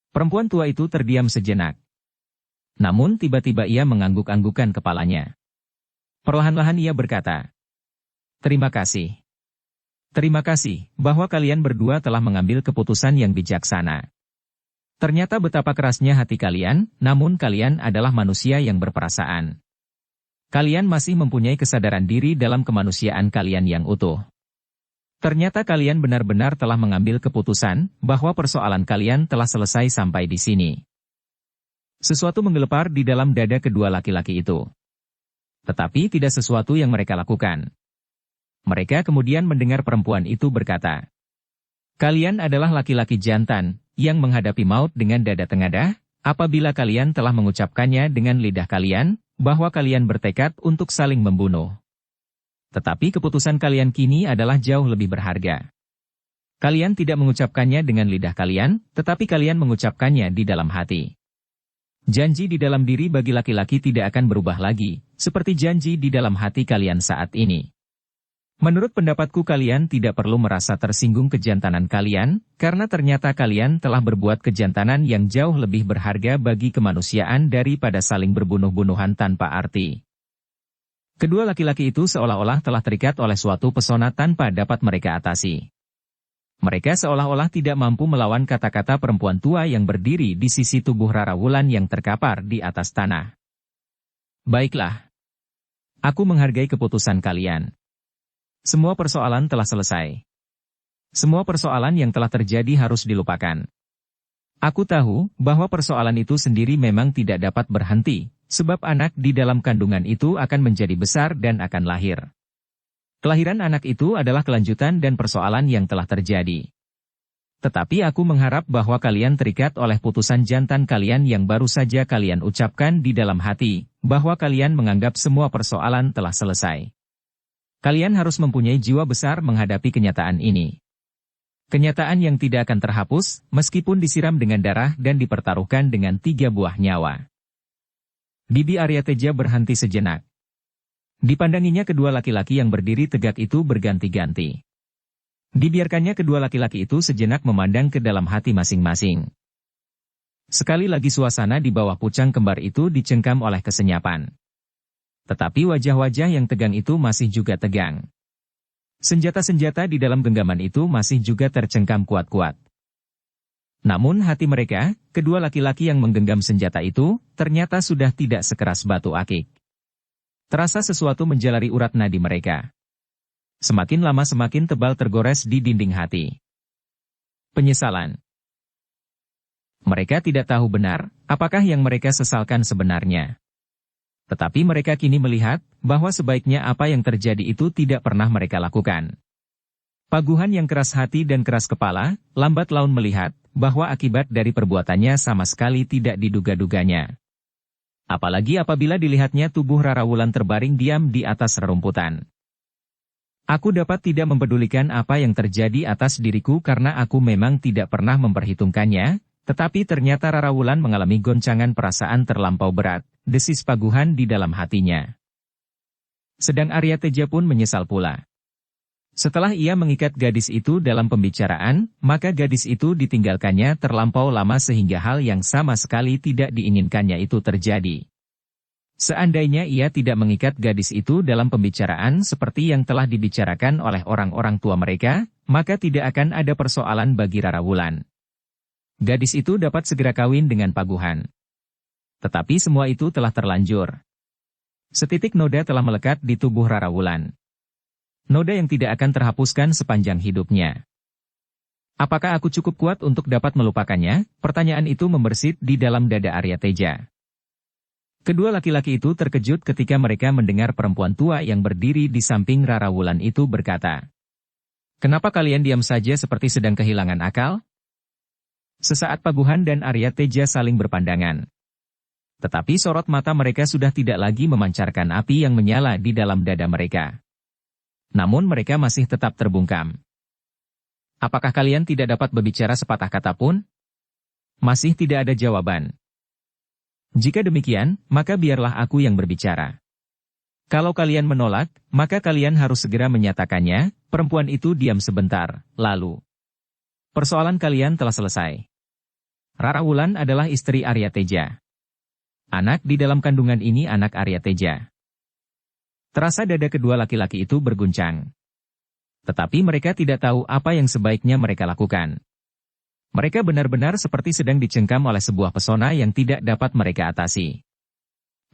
Perempuan tua itu terdiam sejenak. Namun tiba-tiba ia mengangguk-anggukan kepalanya. Perlahan-lahan ia berkata, Terima kasih. Terima kasih bahwa kalian berdua telah mengambil keputusan yang bijaksana. Ternyata betapa kerasnya hati kalian, namun kalian adalah manusia yang berperasaan. Kalian masih mempunyai kesadaran diri dalam kemanusiaan kalian yang utuh. Ternyata kalian benar-benar telah mengambil keputusan bahwa persoalan kalian telah selesai sampai di sini. Sesuatu menggelepar di dalam dada kedua laki-laki itu. Tetapi tidak sesuatu yang mereka lakukan. Mereka kemudian mendengar perempuan itu berkata, Kalian adalah laki-laki jantan, yang menghadapi maut dengan dada tengadah, apabila kalian telah mengucapkannya dengan lidah kalian, bahwa kalian bertekad untuk saling membunuh. Tetapi keputusan kalian kini adalah jauh lebih berharga. Kalian tidak mengucapkannya dengan lidah kalian, tetapi kalian mengucapkannya di dalam hati. Janji di dalam diri bagi laki-laki tidak akan berubah lagi, seperti janji di dalam hati kalian saat ini. Menurut pendapatku kalian tidak perlu merasa tersinggung kejantanan kalian, karena ternyata kalian telah berbuat kejantanan yang jauh lebih berharga bagi kemanusiaan daripada saling berbunuh-bunuhan tanpa arti. Kedua laki-laki itu seolah-olah telah terikat oleh suatu pesona tanpa dapat mereka atasi. Mereka seolah-olah tidak mampu melawan kata-kata perempuan tua yang berdiri di sisi tubuh Rara Wulan yang terkapar di atas tanah. Baiklah. Aku menghargai keputusan kalian. Semua persoalan telah selesai. Semua persoalan yang telah terjadi harus dilupakan. Aku tahu bahwa persoalan itu sendiri memang tidak dapat berhenti, sebab anak di dalam kandungan itu akan menjadi besar dan akan lahir. Kelahiran anak itu adalah kelanjutan dan persoalan yang telah terjadi. Tetapi aku mengharap bahwa kalian terikat oleh putusan jantan kalian yang baru saja kalian ucapkan di dalam hati, bahwa kalian menganggap semua persoalan telah selesai. Kalian harus mempunyai jiwa besar menghadapi kenyataan ini. Kenyataan yang tidak akan terhapus, meskipun disiram dengan darah dan dipertaruhkan dengan 3 buah nyawa. Bibi Aryateja berhenti sejenak. Dipandanginya kedua laki-laki yang berdiri tegak itu berganti-ganti. Dibiarkannya kedua laki-laki itu sejenak memandang ke dalam hati masing-masing. Sekali lagi suasana di bawah pucang kembar itu dicengkam oleh kesenyapan. Tetapi wajah-wajah yang tegang itu masih juga tegang. Senjata-senjata di dalam genggaman itu masih juga tercengkam kuat-kuat. Namun hati mereka, kedua laki-laki yang menggenggam senjata itu, ternyata sudah tidak sekeras batu akik. Terasa sesuatu menjalari urat nadi mereka. Semakin lama semakin tebal tergores di dinding hati. Penyesalan. Mereka tidak tahu benar, apakah yang mereka sesalkan sebenarnya. Tetapi mereka kini melihat, bahwa sebaiknya apa yang terjadi itu tidak pernah mereka lakukan. Paguhan yang keras hati dan keras kepala, lambat laun melihat, bahwa akibat dari perbuatannya sama sekali tidak diduga-duganya. Apalagi apabila dilihatnya tubuh Rara Wulan terbaring diam di atas rerumputan. Aku dapat tidak mempedulikan apa yang terjadi atas diriku karena aku memang tidak pernah memperhitungkannya, tetapi ternyata Rara Wulan mengalami goncangan perasaan terlampau berat, desis paguhan di dalam hatinya. Sedang Aryateja pun menyesal pula. Setelah ia mengikat gadis itu dalam pembicaraan, maka gadis itu ditinggalkannya terlampau lama sehingga hal yang sama sekali tidak diinginkannya itu terjadi. Seandainya ia tidak mengikat gadis itu dalam pembicaraan seperti yang telah dibicarakan oleh orang-orang tua mereka, maka tidak akan ada persoalan bagi Rara Wulan. Gadis itu dapat segera kawin dengan Paguhan. Tetapi semua itu telah terlanjur. Setitik noda telah melekat di tubuh Rara Wulan. Noda yang tidak akan terhapuskan sepanjang hidupnya. Apakah aku cukup kuat untuk dapat melupakannya? Pertanyaan itu membersit di dalam dada Aryateja. Kedua laki-laki itu terkejut ketika mereka mendengar perempuan tua yang berdiri di samping Rara Wulan itu berkata, "Kenapa kalian diam saja seperti sedang kehilangan akal?" Sesaat Paguhan dan Aryateja saling berpandangan. Tetapi sorot mata mereka sudah tidak lagi memancarkan api yang menyala di dalam dada mereka. Namun mereka masih tetap terbungkam. Apakah kalian tidak dapat berbicara sepatah kata pun? Masih tidak ada jawaban. Jika demikian, maka biarlah aku yang berbicara. Kalau kalian menolak, maka kalian harus segera menyatakannya. Perempuan itu diam sebentar, lalu. Persoalan kalian telah selesai. Rara Wulan adalah istri Aryateja. Anak di dalam kandungan ini anak Aryateja. Terasa dada kedua laki-laki itu berguncang. Tetapi mereka tidak tahu apa yang sebaiknya mereka lakukan. Mereka benar-benar seperti sedang dicengkam oleh sebuah pesona yang tidak dapat mereka atasi.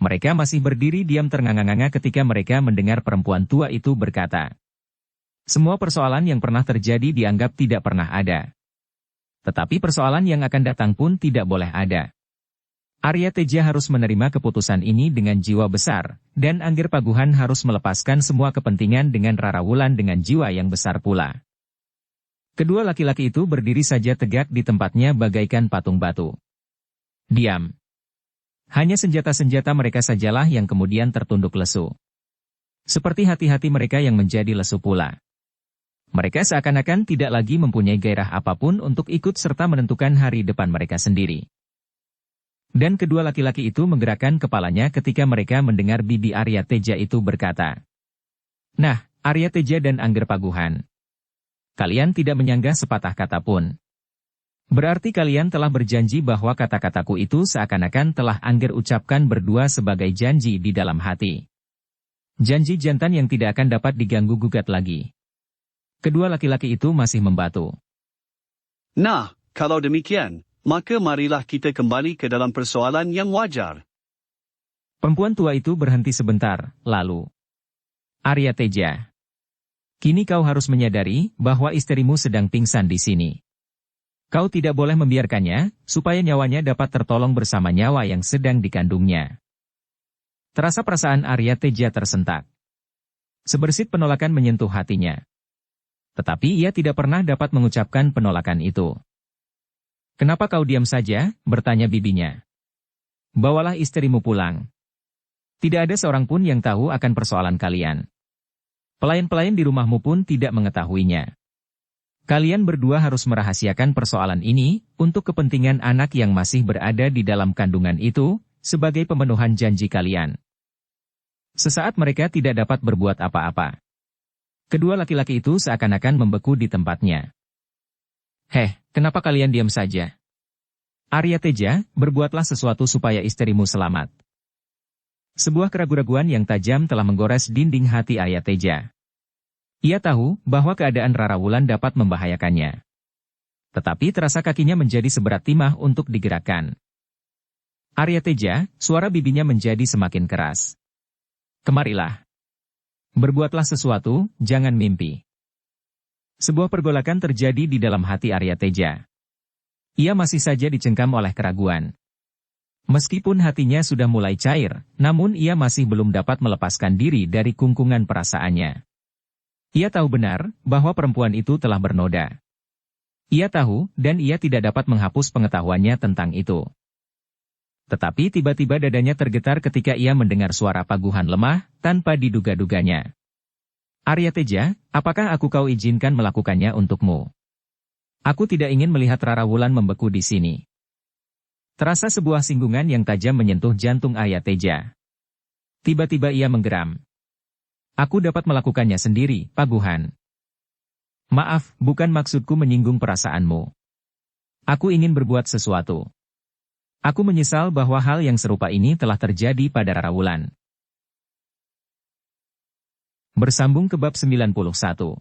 Mereka masih berdiri diam ternganga-nganga ketika mereka mendengar perempuan tua itu berkata, "Semua persoalan yang pernah terjadi dianggap tidak pernah ada. Tetapi persoalan yang akan datang pun tidak boleh ada." Aryateja harus menerima keputusan ini dengan jiwa besar, dan Angger Paguhan harus melepaskan semua kepentingan dengan Rara Wulan dengan jiwa yang besar pula. Kedua laki-laki itu berdiri saja tegak di tempatnya bagaikan patung batu. Diam. Hanya senjata-senjata mereka sajalah yang kemudian tertunduk lesu. Seperti hati-hati mereka yang menjadi lesu pula. Mereka seakan-akan tidak lagi mempunyai gairah apapun untuk ikut serta menentukan hari depan mereka sendiri. Dan kedua laki-laki itu menggerakkan kepalanya ketika mereka mendengar bibi Arya Teja itu berkata, "Nah, Arya Teja dan Angger Paguhan. Kalian tidak menyanggah sepatah kata pun. Berarti kalian telah berjanji bahwa kata-kataku itu seakan-akan telah Angger ucapkan berdua sebagai janji di dalam hati. Janji jantan yang tidak akan dapat diganggu-gugat lagi." Kedua laki-laki itu masih membatu. Nah, kalau demikian, maka marilah kita kembali ke dalam persoalan yang wajar. Perempuan tua itu berhenti sebentar, lalu, "Arya Teja, kini kau harus menyadari bahwa istrimu sedang pingsan di sini. Kau tidak boleh membiarkannya, supaya nyawanya dapat tertolong bersama nyawa yang sedang dikandungnya." Terasa perasaan Arya Teja tersentak. Sebersit penolakan menyentuh hatinya. Tetapi ia tidak pernah dapat mengucapkan penolakan itu. "Kenapa kau diam saja?" bertanya bibinya. "Bawalah istrimu pulang. Tidak ada seorang pun yang tahu akan persoalan kalian. Pelayan-pelayan di rumahmu pun tidak mengetahuinya. Kalian berdua harus merahasiakan persoalan ini untuk kepentingan anak yang masih berada di dalam kandungan itu, sebagai pemenuhan janji kalian." Sesaat mereka tidak dapat berbuat apa-apa. Kedua laki-laki itu seakan-akan membeku di tempatnya. "Heh, kenapa kalian diam saja? Arya Teja, berbuatlah sesuatu supaya istrimu selamat." Sebuah keraguan-raguan yang tajam telah menggores dinding hati Arya Teja. Ia tahu bahwa keadaan Rara Wulan dapat membahayakannya. Tetapi terasa kakinya menjadi seberat timah untuk digerakkan. "Arya Teja," suara bibinya menjadi semakin keras. "Kemarilah. Berbuatlah sesuatu, jangan mimpi." Sebuah pergolakan terjadi di dalam hati Arya Teja. Ia masih saja dicengkam oleh keraguan. Meskipun hatinya sudah mulai cair, namun ia masih belum dapat melepaskan diri dari kungkungan perasaannya. Ia tahu benar bahwa perempuan itu telah bernoda. Ia tahu, dan ia tidak dapat menghapus pengetahuannya tentang itu. Tetapi tiba-tiba dadanya tergetar ketika ia mendengar suara paguhan lemah, tanpa diduga-duganya. "Arya Teja, apakah aku kau izinkan melakukannya untukmu? Aku tidak ingin melihat Rara Wulan membeku di sini." Terasa sebuah singgungan yang tajam menyentuh jantung Arya Teja. Tiba-tiba ia menggeram. "Aku dapat melakukannya sendiri, Paguhan." "Maaf, bukan maksudku menyinggung perasaanmu. Aku ingin berbuat sesuatu. Aku menyesal bahwa hal yang serupa ini telah terjadi pada Rara Wulan." Bersambung ke bab 91.